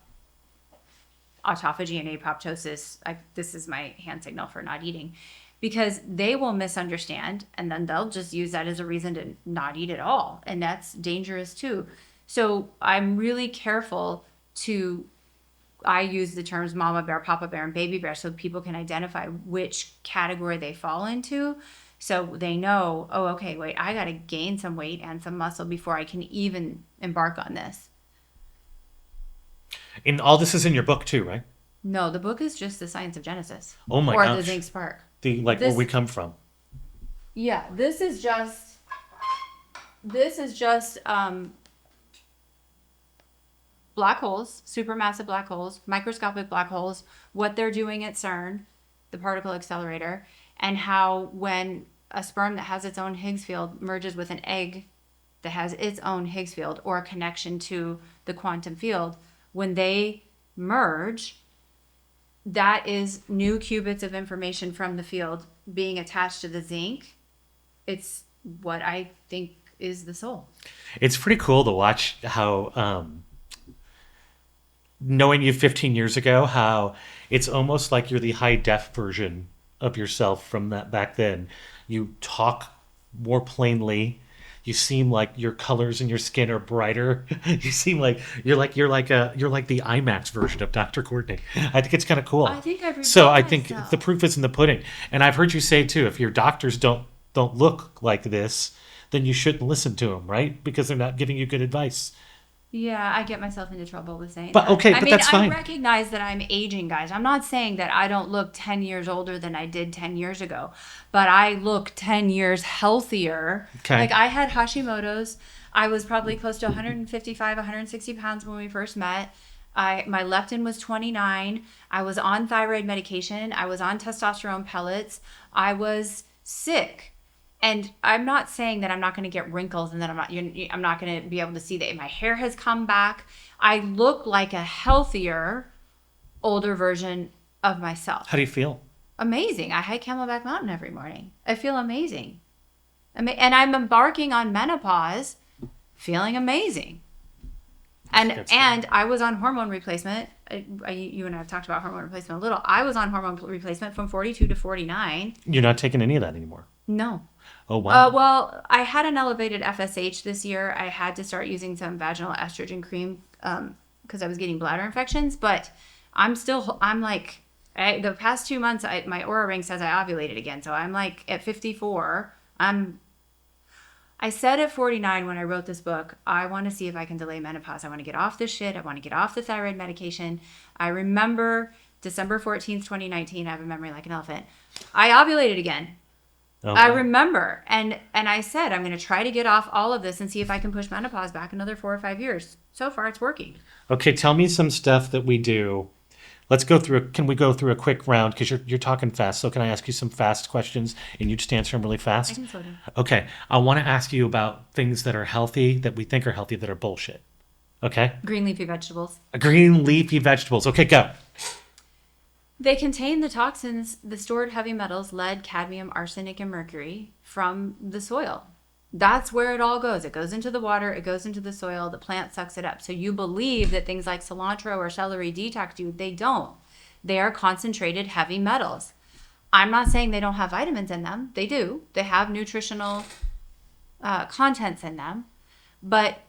autophagy and apoptosis. This is my hand signal for not eating. Because they will misunderstand and then they'll just use that as a reason to not eat at all. And that's dangerous too. So I'm really careful I use the terms mama bear, papa bear, and baby bear so people can identify which category they fall into. So they know, oh, okay, wait, I got to gain some weight and some muscle before I can even embark on this. And all this is in your book too, right? No, the book is just The Science of Genesis. Oh my gosh. gosh. Or The Zinc Spark. Where we come from. Yeah, this is just black holes, supermassive black holes, microscopic black holes, what they're doing at CERN, the particle accelerator, and how when a sperm that has its own Higgs field merges with an egg that has its own Higgs field or a connection to the quantum field, when they merge, that is new qubits of information from the field being attached to the zinc. It's what I think is the soul. It's pretty cool to watch how, knowing you 15 years ago, how it's almost like you're the high def version of yourself from that back then. You talk more plainly. You seem like your colors in your skin are brighter. You seem like you're like the IMAX version of Dr. Courtney. I think it's kind of cool. I think I've revealed So I think myself. the proof is in the pudding. And I've heard you say too, if your doctors don't look like this, then you shouldn't listen to them, right? Because they're not giving you good advice. Yeah, I get myself into trouble with saying But that. okay, I but mean, that's fine. I recognize that I'm aging, guys. I'm not saying that I don't look 10 years older than I did 10 years ago, but I look 10 years healthier. Okay. Like, I had Hashimoto's. I was probably close to 155, 160 pounds when we first met. My leptin was 29. I was on thyroid medication. I was on testosterone pellets. I was sick. And I'm not saying that I'm not going to get wrinkles and that I'm not going to be able to see that my hair has come back. I look like a healthier, older version of myself. How do you feel? Amazing. I hike Camelback Mountain every morning. I feel amazing. And I'm embarking on menopause feeling amazing. And I was on hormone replacement. You and I have talked about hormone replacement a little. I was on hormone replacement from 42 to 49. You're not taking any of that anymore. No. Oh, wow. Well, I had an elevated FSH this year. I had to start using some vaginal estrogen cream because I was getting bladder infections. But I'm like, the past 2 months, my Aura ring says I ovulated again. So I'm like at 54. I said at 49 when I wrote this book, I want to see if I can delay menopause. I want to get off this shit. I want to get off the thyroid medication. I remember December 14th, 2019. I have a memory like an elephant. I ovulated again. Oh, I wow. remember. And I said, I'm going to try to get off all of this and see if I can push menopause back another 4 or 5 years. So far, it's working. Okay, tell me some stuff that we do. Let's go through. Can we go through a quick round? Because you're talking fast. So can I ask you some fast questions and you just answer them really I fast? can slow down. Okay, I want to ask you about things that are healthy, that we think are healthy, that are bullshit. Okay? Green leafy vegetables. Green leafy vegetables. Okay, go. They contain the toxins, the stored heavy metals, lead, cadmium, arsenic, and mercury from the soil. That's where it all goes. It goes into the water, it goes into the soil, the plant sucks it up. So you believe that things like cilantro or celery detox you. They don't. They are concentrated heavy metals. I'm not saying they don't have vitamins in them. They do. They have nutritional contents in them. But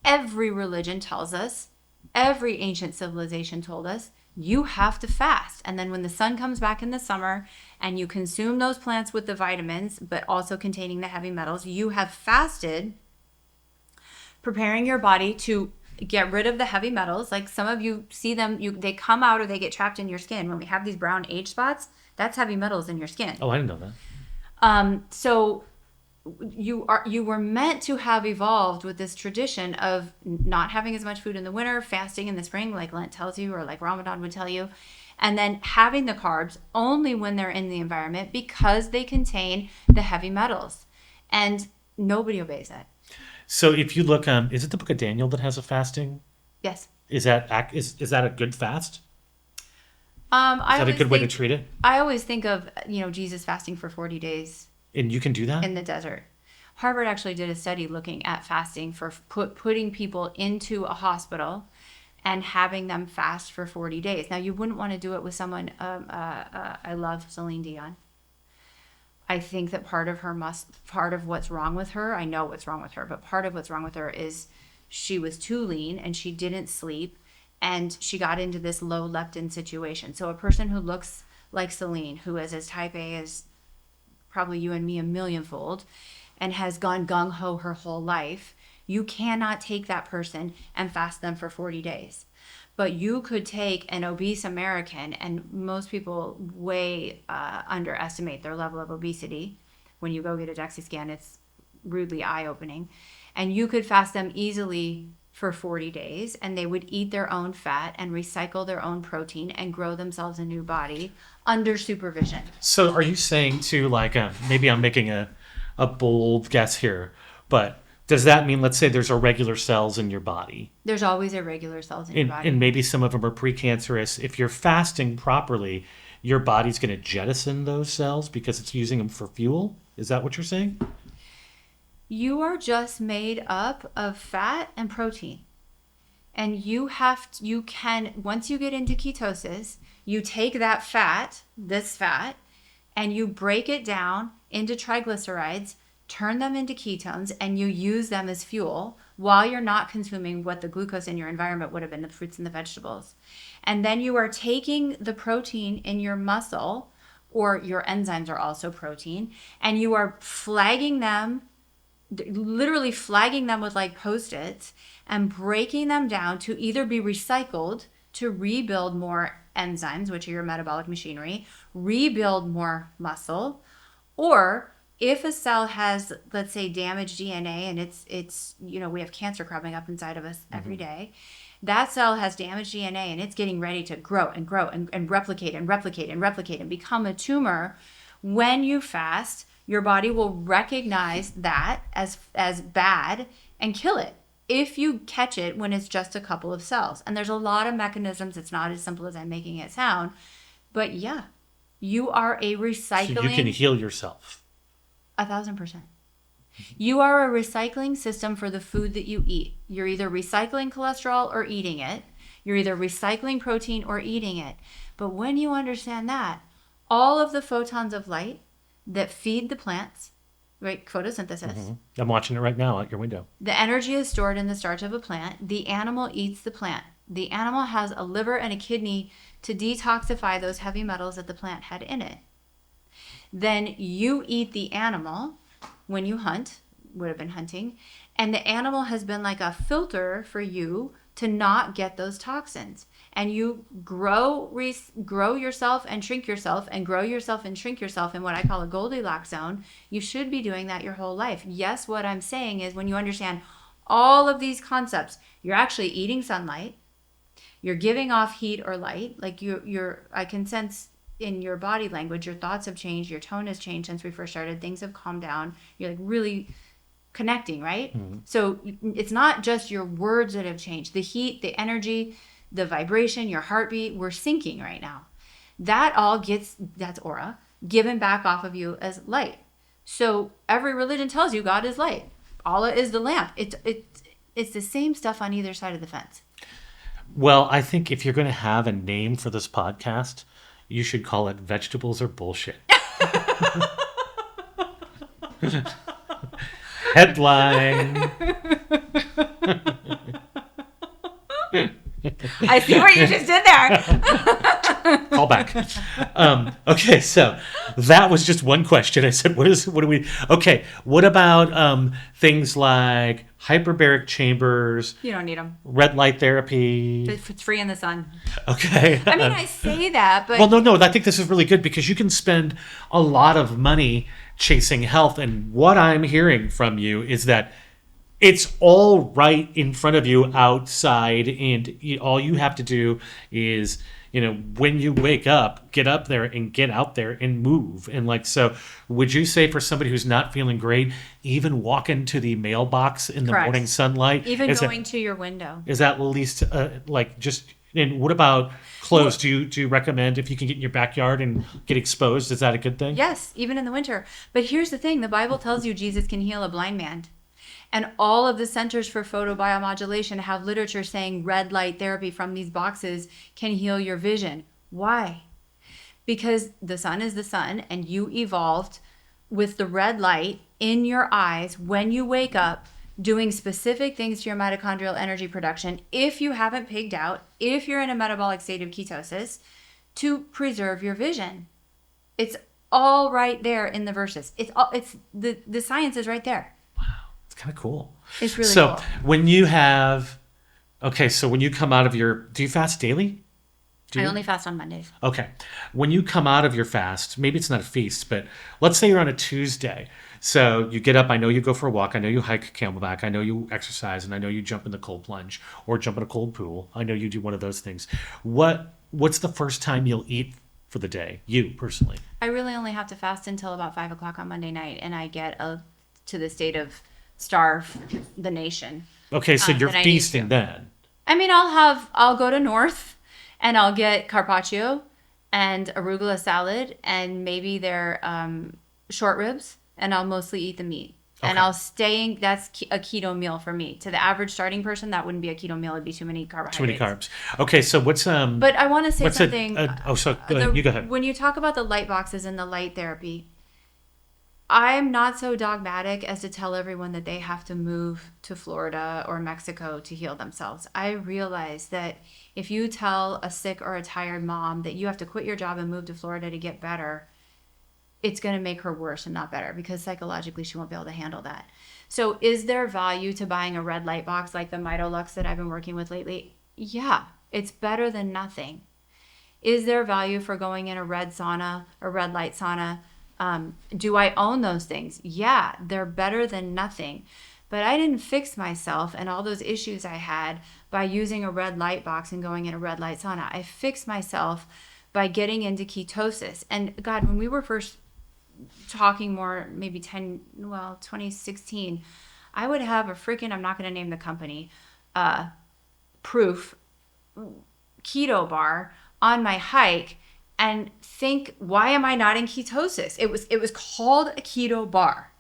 every religion tells us, every ancient civilization told us, you have to fast. And then when the sun comes back in the summer and you consume those plants with the vitamins, but also containing the heavy metals, you have fasted, preparing your body to get rid of the heavy metals. Like some of you see them, they come out or they get trapped in your skin. When we have these brown age spots, that's heavy metals in your skin. Oh, I didn't know that. So you were meant to have evolved with this tradition of not having as much food in the winter, fasting in the spring, like Lent tells you, or like Ramadan would tell you, and then having the carbs only when they're in the environment because they contain the heavy metals. And nobody obeys that. So if you look, is it the Book of Daniel that has a fasting? Yes. Is that a good fast? Is I that a always good way to think- treat it? I always think of Jesus fasting for 40 days And you can do that? in the desert. Harvard actually did a study looking at fasting for putting people into a hospital and having them fast for 40 days. Now, you wouldn't want to do it with someone. I love Celine Dion. I think that part of what's wrong with her, I know what's wrong with her, but part of what's wrong with her is she was too lean and she didn't sleep and she got into this low leptin situation. So a person who looks like Celine, who is as type A as probably you and me a millionfold, and has gone gung-ho her whole life, you cannot take that person and fast them for 40 days. But you could take an obese American, and most people way underestimate their level of obesity, when you go get a DEXA scan, it's rudely eye-opening. And you could fast them easily for 40 days, and they would eat their own fat and recycle their own protein and grow themselves a new body under supervision. So are you saying to like, maybe I'm making a bold guess here, but does that mean, let's say there's irregular cells in your body? There's always irregular cells in your body. And maybe some of them are precancerous. If you're fasting properly, your body's going to jettison those cells because it's using them for fuel? Is that what you're saying? You are just made up of fat and protein. And you can, once you get into ketosis, you take that fat, this fat, and you break it down into triglycerides, turn them into ketones, and you use them as fuel while you're not consuming what the glucose in your environment would have been, the fruits and the vegetables. And then you are taking the protein in your muscle, or your enzymes are also protein, and you are flagging them, literally flagging them with like Post-its and breaking them down to either be recycled to rebuild more enzymes, which are your metabolic machinery, rebuild more muscle, or if a cell has, let's say, damaged DNA, and it's we have cancer cropping up inside of us every day, that cell has damaged DNA and it's getting ready to grow and replicate and become a tumor. When you fast, your body will recognize that as bad and kill it if you catch it when it's just a couple of cells. And there's a lot of mechanisms. It's not as simple as I'm making it sound. But yeah, you are a recycling... So you can heal yourself. 1,000%. You are a recycling system for the food that you eat. You're either recycling cholesterol or eating it. You're either recycling protein or eating it. But when you understand that, all of the photons of light that feed the plants, right, photosynthesis. I'm watching it right now out your window. The energy is stored in the starch of a plant. The animal eats the plant. The animal has a liver and a kidney to detoxify those heavy metals that the plant had in it. Then you eat the animal when you hunt, would have been hunting, and the animal has been like a filter for you to not get those toxins. And you grow yourself and shrink yourself and grow yourself and shrink yourself in what I call a Goldilocks zone. You should be doing that your whole life. Yes, what I'm saying is when you understand all of these concepts, you're actually eating sunlight, you're giving off heat or light, like I can sense in your body language, your thoughts have changed, your tone has changed since we first started, things have calmed down, you're like really connecting, right? So it's not just your words that have changed. The heat, the energy, the vibration, your heartbeat, we're syncing right now. That all that's aura, given back off of you as light. So every religion tells you God is light. Allah is the lamp. It's the same stuff on either side of the fence. Well, I think if you're going to have a name for this podcast, you should call it Vegetables Are Bullshit. Headline. I see what you just did there. Call back. Okay, so that was just one question. I said, what do we... Okay, what about things like hyperbaric chambers? You don't need them. Red light therapy. It's free in the sun. Okay. I mean, I say that, but... Well, no, I think this is really good because you can spend a lot of money chasing health. And what I'm hearing from you is that it's all right in front of you outside, and all you have to do is, when you wake up, get up there and get out there and move. And so would you say for somebody who's not feeling great, even walking to the mailbox in the morning sunlight? Even going to your window. Is that at least and what about clothes? Do you recommend if you can get in your backyard and get exposed, is that a good thing? Yes, even in the winter. But here's the thing, the Bible tells you Jesus can heal a blind man. And all of the centers for photobiomodulation have literature saying red light therapy from these boxes can heal your vision. Why? Because the sun is the sun, and you evolved with the red light in your eyes when you wake up, doing specific things to your mitochondrial energy production if you haven't pigged out, if you're in a metabolic state of ketosis, to preserve your vision. It's all right there in the verses. The science is right there. It's kind of cool. It's really cool. So when you come out of do you fast daily? Do I you? only fast on Mondays. Okay. When you come out of your fast, maybe it's not a feast, but let's say you're on a Tuesday. So you get up, I know you go for a walk, I know you hike camelback, I know you exercise, and I know you jump in the cold plunge or jump in a cold pool. I know you do one of those things. What's the first time you'll eat for the day? You personally. I really only have to fast until about 5 o'clock on Monday night, and I get to the state of starve the nation. Okay, so you're that I need feasting to. then. I mean, I'll go to North, and I'll get carpaccio and arugula salad, and maybe their short ribs, and I'll mostly eat the meat. And Okay. I'll stay. That's a keto meal for me. To the average starting person, that wouldn't be a keto meal. It'd be too many carbohydrates. Too many carbs. Okay, so what's But I want to say what's something. so go ahead. You go ahead. When you talk about the light boxes and the light therapy, I'm not so dogmatic as to tell everyone that they have to move to Florida or Mexico to heal themselves. I realize that if you tell a sick or a tired mom that you have to quit your job and move to Florida to get better, it's going to make her worse and not better, because psychologically she won't be able to handle that. So is there value to buying a red light box like the Mitolux that I've been working with lately? Yeah, it's better than nothing. Is there value for going in a red sauna, a red light sauna? Do I own those things? Yeah, they're better than nothing. But I didn't fix myself and all those issues I had by using a red light box and going in a red light sauna. I fixed myself by getting into ketosis. And God, when we were first talking more, maybe 2016, I would have a freaking, I'm not going to name the company, proof keto bar on my hike and think, why am I not in ketosis? It was called a keto bar,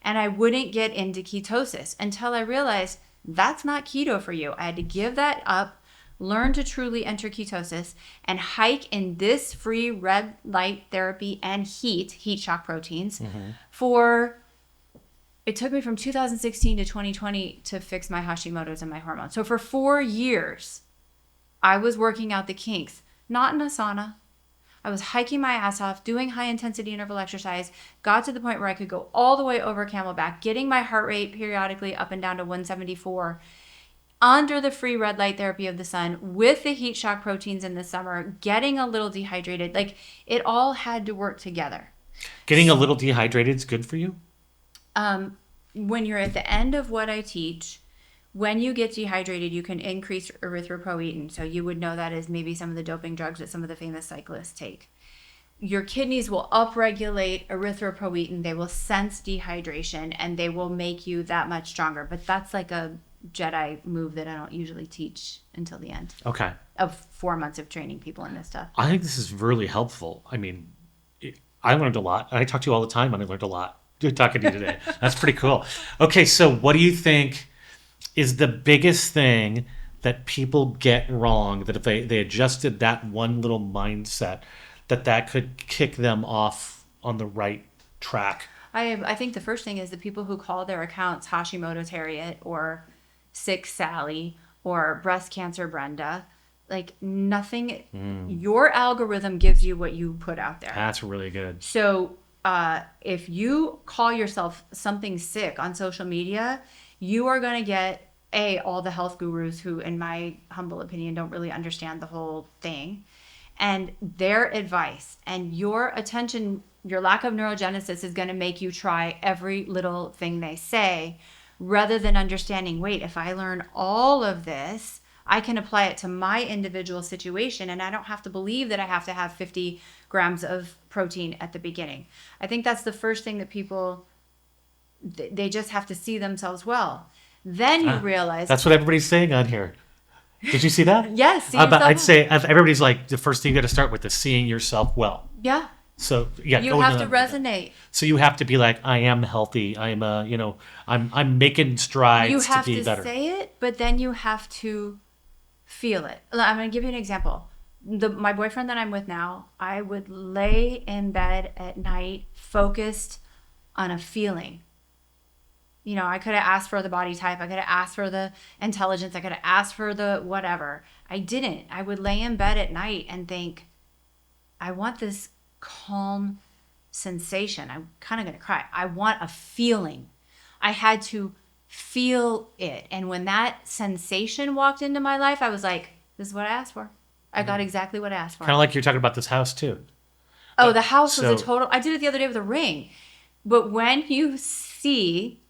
and I wouldn't get into ketosis until I realized that's not keto for you. I had to give that up, learn to truly enter ketosis, and hike in this free red light therapy and heat shock proteins for, it took me from 2016 to 2020 to fix my Hashimoto's and my hormones. So for 4 years, I was working out the kinks, not in a sauna. I was hiking my ass off, doing high intensity interval exercise, got to the point where I could go all the way over camelback, getting my heart rate periodically up and down to 174 under the free red light therapy of the sun with the heat shock proteins in the summer, getting a little dehydrated. Like, it all had to work together. Getting a little dehydrated is good for you? When you're at the end of what I teach, when you get dehydrated, you can increase erythropoietin. So you would know that as maybe some of the doping drugs that some of the famous cyclists take. Your kidneys will upregulate erythropoietin. They will sense dehydration, and they will make you that much stronger. But that's like a Jedi move that I don't usually teach until the end Okay. of 4 months of training people in this stuff. I think this is really helpful. I mean, I learned a lot. I talk to you all the time, and I learned a lot. Good talking to you today. That's pretty cool. Okay, so what do you think is the biggest thing that people get wrong, that if they adjusted that one little mindset, that could kick them off on the right track? I think the first thing is the people who call their accounts Hashimoto's Harriet or Sick Sally or Breast Cancer Brenda, like nothing, your algorithm gives you what you put out there. That's really good. So if you call yourself something sick on social media, you are going to get all the health gurus who, in my humble opinion, don't really understand the whole thing, and their advice and your attention, your lack of neurogenesis is going to make you try every little thing they say, rather than understanding, wait, if I learn all of this, I can apply it to my individual situation, and I don't have to believe that I have to have 50 grams of protein at the beginning. I think that's the first thing that people, they just have to see themselves well. Then you realize... That's what everybody's saying on here. Did you see that? Yes. But I'd say everybody's like, the first thing you got to start with is seeing yourself well. Yeah. So yeah, you have to resonate. So you have to be like, I am healthy. I'm I'm making strides you have to be better. Say it, but then you have to feel it. I'm going to give you an example. My boyfriend that I'm with now, I would lay in bed at night focused on a feeling. You know, I could have asked for the body type. I could have asked for the intelligence. I could have asked for the whatever. I didn't. I would lay in bed at night and think, I want this calm sensation. I'm kind of going to cry. I want a feeling. I had to feel it. And when that sensation walked into my life, I was like, this is what I asked for. I got exactly what I asked for. Kind of like you're talking about this house too. Oh, the house was So- a total. I did it the other day with a ring. But when you see,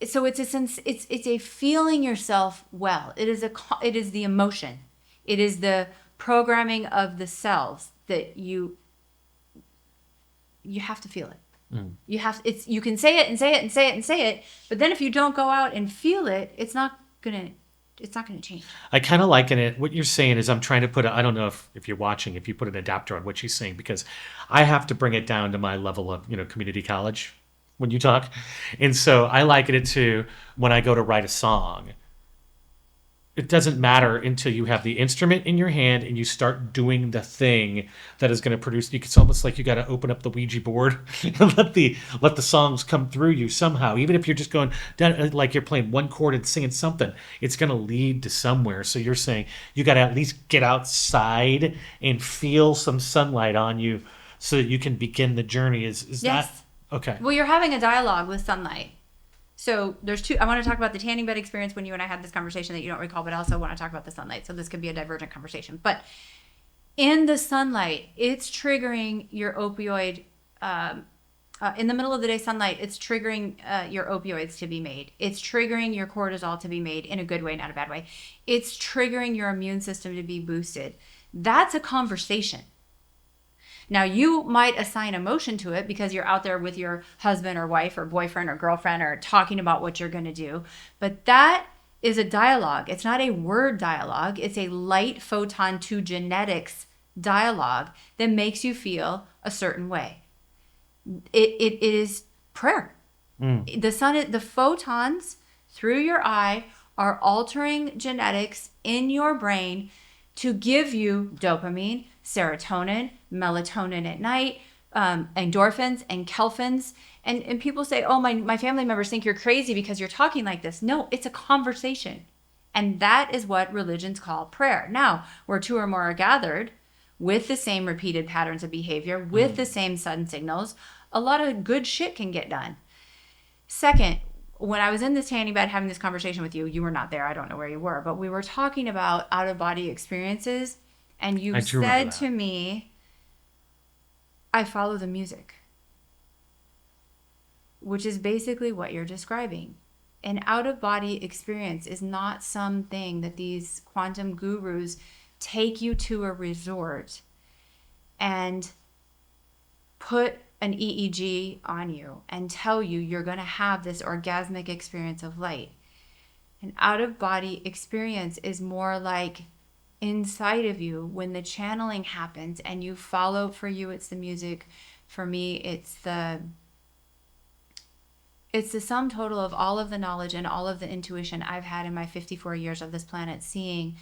so it's a sense, it's a feeling yourself well. It is the emotion. It is the programming of the cells that you have to feel it. You can say it and say it and say it and say it, but then if you don't go out and feel it, it's not gonna change. I kind of liken it. What you're saying is I'm trying to put I don't know if you're watching, if you put an adapter on what she's saying, because I have to bring it down to my level of, community college when you talk. And so I liken it to when I go to write a song. It doesn't matter until you have the instrument in your hand and you start doing the thing that is going to produce. It's almost like you got to open up the Ouija board and let the songs come through you somehow. Even if you're just going down, like you're playing one chord and singing something, it's going to lead to somewhere. So you're saying you got to at least get outside and feel some sunlight on you so that you can begin the journey. Is Yes. that okay? Well, you're having a dialogue with sunlight. So there's two. I want to talk about the tanning bed experience when you and I had this conversation that you don't recall, but I also want to talk about the sunlight. So this could be a divergent conversation. But in the sunlight, it's triggering your opioid. In the middle of the day sunlight, it's triggering your opioids to be made. It's triggering your cortisol to be made in a good way, not a bad way. It's triggering your immune system to be boosted. That's a conversation. Now, you might assign emotion to it because you're out there with your husband or wife or boyfriend or girlfriend or talking about what you're going to do. But that is a dialogue. It's not a word dialogue. It's a light photon to genetics dialogue that makes you feel a certain way. It is prayer. The photons through your eye are altering genetics in your brain to give you dopamine, serotonin, melatonin at night, endorphins and kelphins. And people say, oh, my family members think you're crazy because you're talking like this. No, it's a conversation. And that is what religions call prayer. Now, where two or more are gathered with the same repeated patterns of behavior, with the same sun signals, a lot of good shit can get done. Second, when I was in this tanning bed having this conversation with you, you were not there. I don't know where you were, but we were talking about out-of-body experiences. And you said to me, I follow the music, which is basically what you're describing. An out-of-body experience is not something that these quantum gurus take you to a resort and put an EEG on you and tell you you're going to have this orgasmic experience of light. An out-of-body experience is more like inside of you when the channeling happens and you follow. For you, it's the music. For me, it's the sum total of all of the knowledge and all of the intuition I've had in my 54 years of this planet, seeing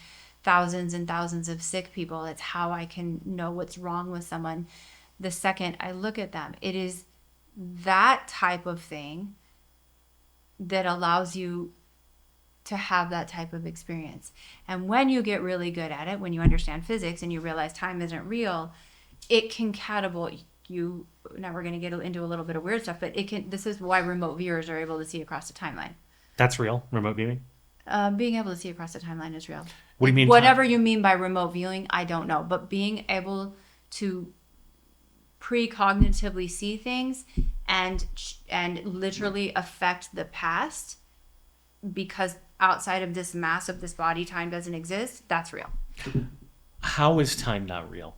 thousands and thousands of sick people. It's how I can know what's wrong with someone the second I look at them. It is that type of thing that allows you to have that type of experience. And when you get really good at it, when you understand physics and you realize time isn't real, it can catapult you. Now we're going to get into a little bit of weird stuff, but this is why remote viewers are able to see across the timeline. That's real, remote viewing? Being able to see across the timeline is real. What do you mean? Whatever you mean by remote viewing, I don't know. But being able to precognitively see things and literally affect the past, because outside of this mass of this body, time doesn't exist, that's real. How is time not real?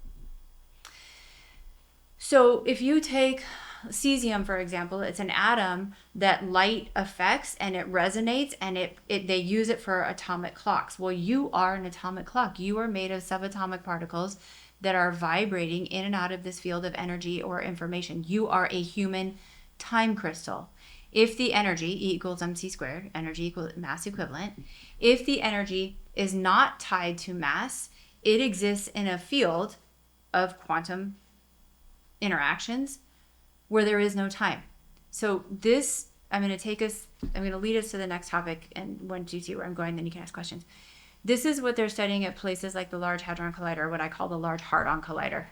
So if you take cesium, for example, it's an atom that light affects and it resonates, and they use it for atomic clocks. Well, you are an atomic clock. You are made of subatomic particles that are vibrating in and out of this field of energy or information. You are a human time crystal. If the energy, E equals mc squared, energy equals mass equivalent, if the energy is not tied to mass, it exists in a field of quantum interactions where there is no time. So this, I'm going to lead us to the next topic, and once you see where I'm going, then you can ask questions. This is what they're studying at places like the Large Hadron Collider, what I call the Large Hadron Collider.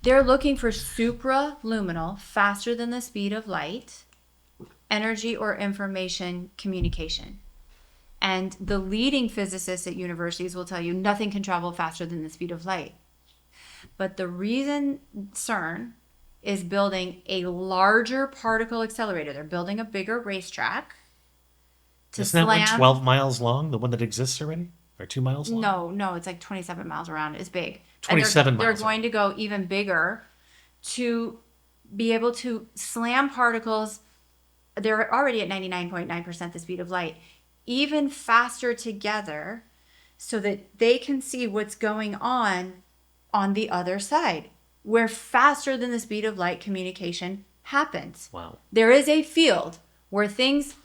They're looking for supraluminal, faster than the speed of light, energy or information communication. And the leading physicists at universities will tell you nothing can travel faster than the speed of light. But the reason CERN is building a larger particle accelerator, they're building a bigger racetrack to Isn't that like slam. 12 miles long, the one that exists already? Or 2 miles long? No, it's like 27 miles around. It's big. 27 and they're miles. They're going to go even bigger to be able to slam particles. They're already at 99.9% the speed of light, even faster together, so that they can see what's going on the other side, where faster than the speed of light communication happens. Wow. There is a field where things,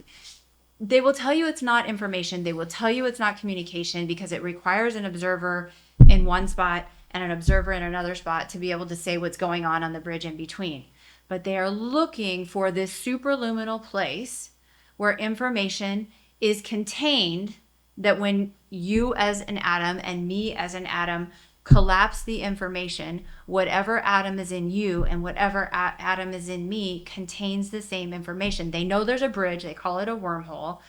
they will tell you it's not information. They will tell you it's not communication because it requires an observer in one spot and an observer in another spot to be able to say what's going on the bridge in between. But they are looking for this superluminal place where information is contained, that when you as an atom and me as an atom collapse the information, whatever atom is in you and whatever atom is in me contains the same information. They know there's a bridge, they call it a wormhole,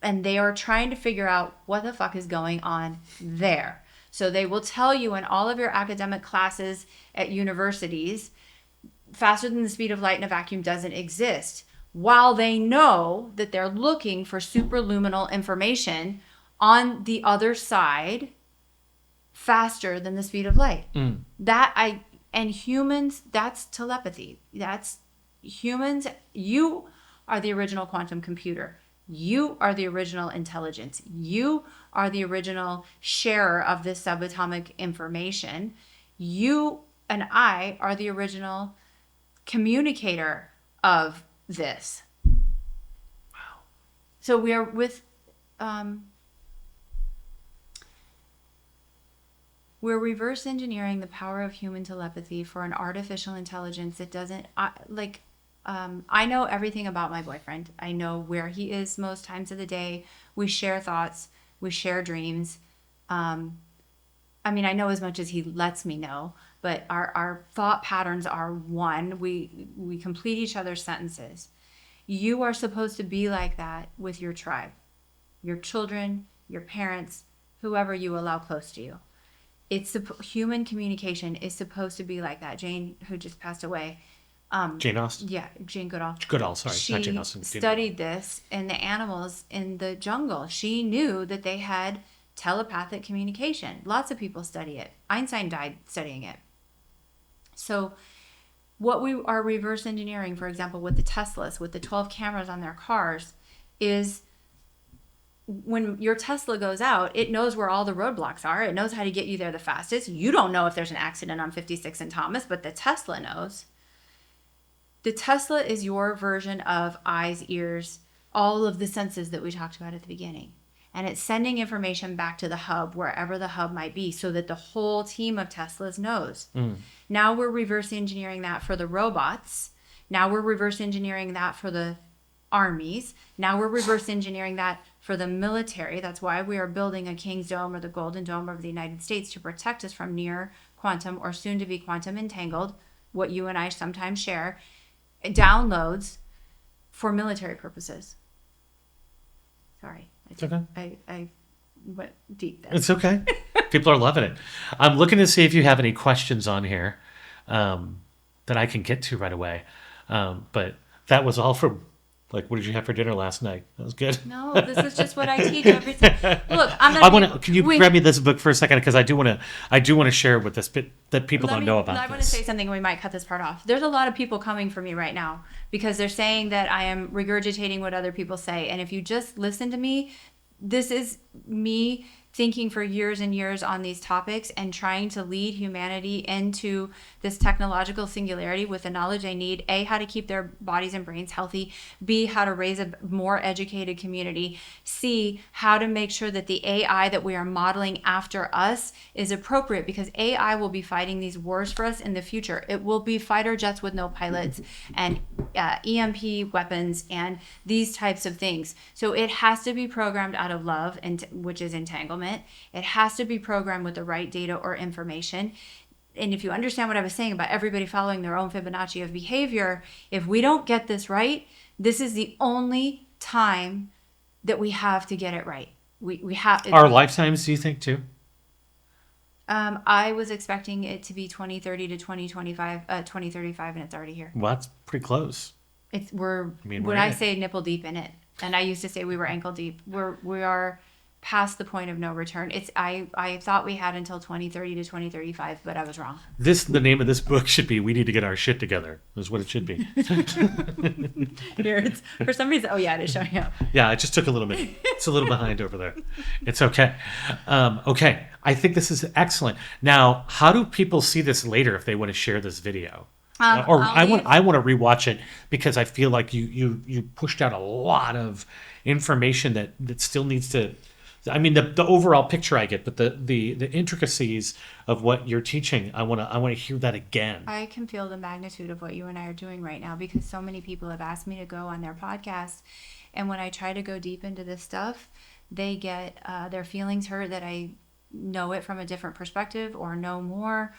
and they are trying to figure out what the fuck is going on there. So they will tell you in all of your academic classes at universities, faster than the speed of light in a vacuum doesn't exist, while they know that they're looking for superluminal information on the other side faster than the speed of light. And humans, that's telepathy. That's humans. You are the original quantum computer. You are the original intelligence. You are the original sharer of this subatomic information. You and I are the original communicator of this. Wow. So we are with we're reverse engineering the power of human telepathy for an artificial intelligence that doesn't I know everything about my boyfriend. I know where he is most times of the day. We share thoughts, we share dreams. I know as much as he lets me know, but our thought patterns are one. We complete each other's sentences. You are supposed to be like that with your tribe, your children, your parents, whoever you allow close to you. Human communication is supposed to be like that. Jane, who just passed away. Jane Austen? Yeah, Jane Goodall. Goodall, sorry. Not Jane Austen. She studied this in the animals in the jungle. She knew that they had telepathic communication. Lots of people study it. Einstein died studying it. So what we are reverse engineering, for example, with the Teslas, with the 12 cameras on their cars, is when your Tesla goes out, it knows where all the roadblocks are. It knows how to get you there the fastest. You don't know if there's an accident on 56 and Thomas, but the Tesla knows. The Tesla is your version of eyes, ears, all of the senses that we talked about at the beginning. And it's sending information back to the hub, wherever the hub might be, so that the whole team of Teslas knows. Now we're reverse engineering that for the robots. Now we're reverse engineering that for the armies. Now we're reverse engineering that for the military. That's why we are building a King's Dome or the Golden Dome of the United States, to protect us from near quantum or soon to be quantum entangled, what you and I sometimes share, downloads for military purposes. Sorry. It's okay. I went deep there. It's okay. People are loving it. I'm looking to see if you have any questions on here that I can get to right away. But that was all for, what did you have for dinner last night? That was good. No, this is just what I teach everything. Look, I'm not. Can you grab me this book for a second, because I do want to share with this bit that people don't know about. I want to say something, and we might cut this part off. There's a lot of people coming for me right now because they're saying that I am regurgitating what other people say. And if you just listen to me, this is me thinking for years and years on these topics and trying to lead humanity into this technological singularity with the knowledge they need. A, how to keep their bodies and brains healthy. B, how to raise a more educated community. C, how to make sure that the AI that we are modeling after us is appropriate, because AI will be fighting these wars for us in the future. It will be fighter jets with no pilots and EMP weapons and these types of things. So it has to be programmed out of love, and which is entanglement. It has to be programmed with the right data or information. And if you understand what I was saying about everybody following their own Fibonacci of behavior, if we don't get this right, this is the only time that we have to get it right. We have Our lifetimes, do you think, too? I was expecting it to be 2030 to 2025, 2035, and it's already here. Well, that's pretty close. We're mean, when we're I in it. say nipple deep in it, and I used to say we were ankle deep. We are past the point of no return. I thought we had until 2030 to 2035, but I was wrong. The name of this book should be "We Need to Get Our Shit Together." Is what it should be. Here, it's, for some reason, oh yeah, it is showing up. Yeah, it just took a little minute. It's a little behind over there. It's okay. Okay, I think this is excellent. Now, how do people see this later if they want to share this video? Or I want to rewatch it because I feel like you pushed out a lot of information that still needs to. I mean, the overall picture I get, but the intricacies of what you're teaching, I want to hear that again. I can feel the magnitude of what you and I are doing right now because so many people have asked me to go on their podcast, and when I try to go deep into this stuff, they get their feelings hurt that I know it from a different perspective or know more.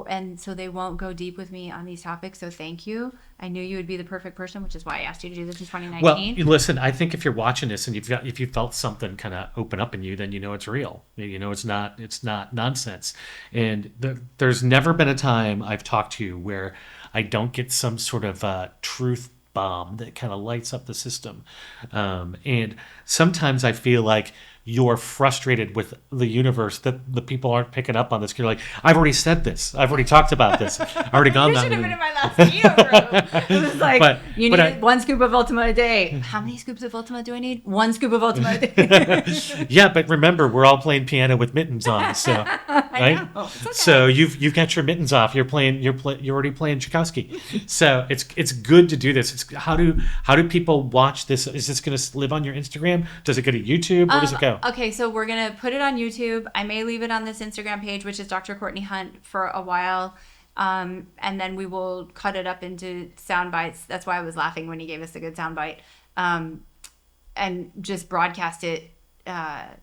And so they won't go deep with me on these topics. So thank you. I knew you would be the perfect person, which is why I asked you to do this in 2019. Well, listen, I think if you're watching this and if you felt something kind of open up in you, then you know it's real. You know it's not nonsense. And there's never been a time I've talked to you where I don't get some sort of truth bomb that kind of lights up the system. And sometimes I feel like you're frustrated with the universe that the people aren't picking up on this. You're like, I've already said this. I've already talked about this. I've already gone down. You should have been in my last video, bro. It was like, you need 1 scoop of Ultima a day. How many scoops of Ultima do I need? 1 scoop of Ultima a day. Yeah, but remember, we're all playing piano with mittens on, so right. I know. It's okay. So you've got your mittens off. You're already playing Tchaikovsky. So it's good to do this. It's how do people watch this? Is this going to live on your Instagram? Does it go to YouTube? Where does it go? Okay, so we're going to put it on YouTube. I may leave it on this Instagram page, which is Dr. Courtney Hunt, for a while. And then we will cut it up into sound bites. That's why I was laughing when he gave us a good sound bite. And just broadcast it on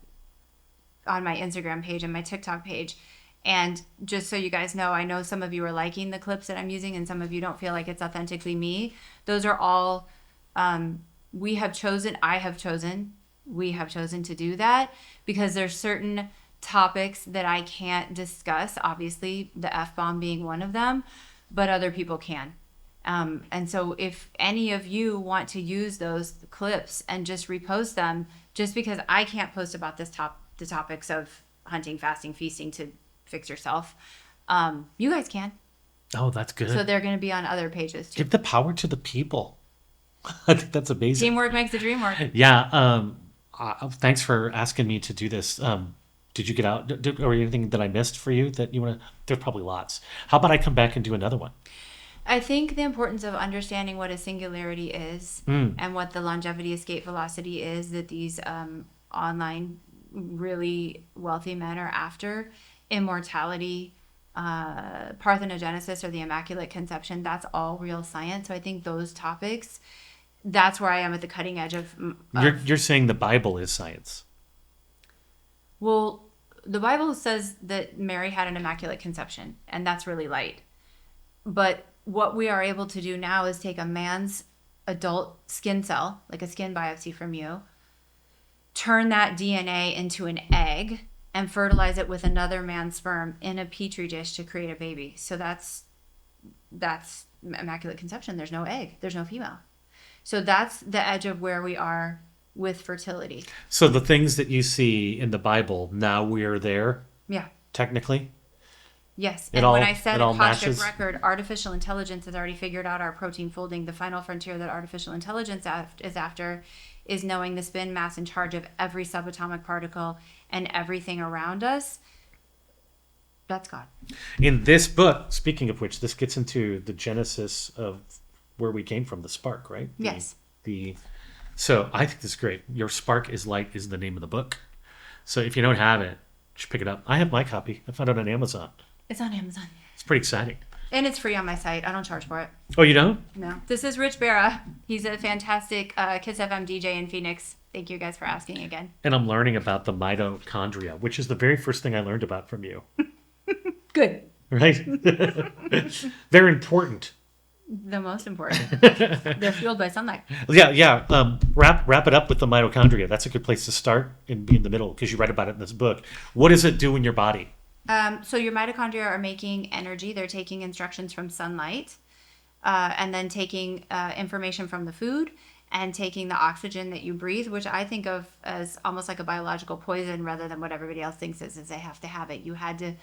my Instagram page and my TikTok page. And just so you guys know, I know some of you are liking the clips that I'm using and some of you don't feel like it's authentically me. Those are all, we have chosen to do that because there's certain topics that I can't discuss, obviously the F-bomb being one of them, but other people can. And so if any of you want to use those clips and just repost them, just because I can't post about the topics of hunting, fasting, feasting to fix yourself, you guys can. Oh, that's good. So they're going to be on other pages too. Give the power to the people. I think that's amazing. Teamwork makes the dream work. Yeah. Thanks for asking me to do this. Did you get out? Or anything that I missed for you that you want to? There's probably lots. How about I come back and do another one? I think the importance of understanding what a singularity is and what the longevity escape velocity is that these online really wealthy men are after, immortality, parthenogenesis or the immaculate conception, that's all real science. So I think those topics, that's where I am at the cutting edge of You're saying the Bible is science. Well, the Bible says that Mary had an immaculate conception, and that's really light. But what we are able to do now is take a man's adult skin cell, like a skin biopsy from you, turn that DNA into an egg, and fertilize it with another man's sperm in a petri dish to create a baby. So that's immaculate conception. There's no egg. There's no female. So that's the edge of where we are with fertility. So the things that you see in the Bible, now we are there? Yeah. Technically? Yes. And when I said Akashic record, artificial intelligence has already figured out our protein folding. The final frontier that artificial intelligence is after is knowing the spin mass in charge of every subatomic particle and everything around us. That's God. In this book, speaking of which, this gets into the genesis of where we came from, the spark, right? Yes. So I think this is great. Your Spark is Light is the name of the book. So if you don't have it, you should pick it up. I have my copy. I found it on Amazon. It's on Amazon. It's pretty exciting. And it's free on my site. I don't charge for it. Oh, you don't? No. This is Rich Berra. He's a fantastic Kiss FM DJ in Phoenix. Thank you guys for asking again. And I'm learning about the mitochondria, which is the very first thing I learned about from you. Good. Right? They're important. The most important. They're fueled by sunlight. Yeah. Wrap it up with the mitochondria. That's a good place to start and be in the middle because you write about it in this book. What does it do in your body? So your mitochondria are making energy. They're taking instructions from sunlight, and then taking information from the food and taking the oxygen that you breathe, which I think of as almost like a biological poison rather than what everybody else thinks is they have to have it. You had to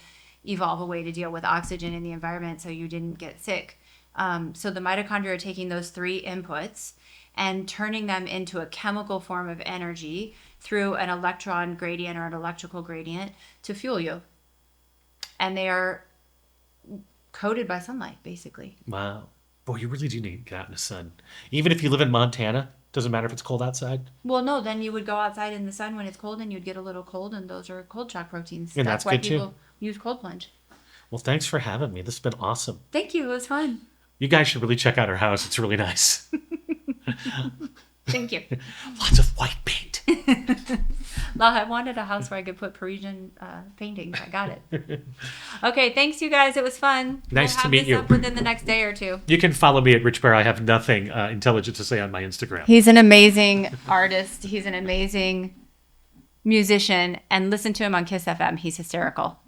evolve a way to deal with oxygen in the environment so you didn't get sick. So the mitochondria are taking those three inputs and turning them into a chemical form of energy through an electron gradient or an electrical gradient to fuel you. And they are coated by sunlight, basically. Wow. Boy, you really do need to get out in the sun. Even if you live in Montana, doesn't matter if it's cold outside. Well, no, then you would go outside in the sun when it's cold and you'd get a little cold, and those are cold shock proteins. And that's why good, people too. use cold plunge. Well, thanks for having me. This has been awesome. Thank you. It was fun. You guys should really check out our house. It's really nice. Thank you. Lots of white paint. Well, I wanted a house where I could put Parisian paintings. I got it. Okay, thanks, you guys. It was fun. Nice we'll to meet you. Up within the next day or two. You can follow me at Rich Berra. I have nothing intelligent to say on my Instagram. He's an amazing artist. He's an amazing musician. And listen to him on Kiss FM. He's hysterical.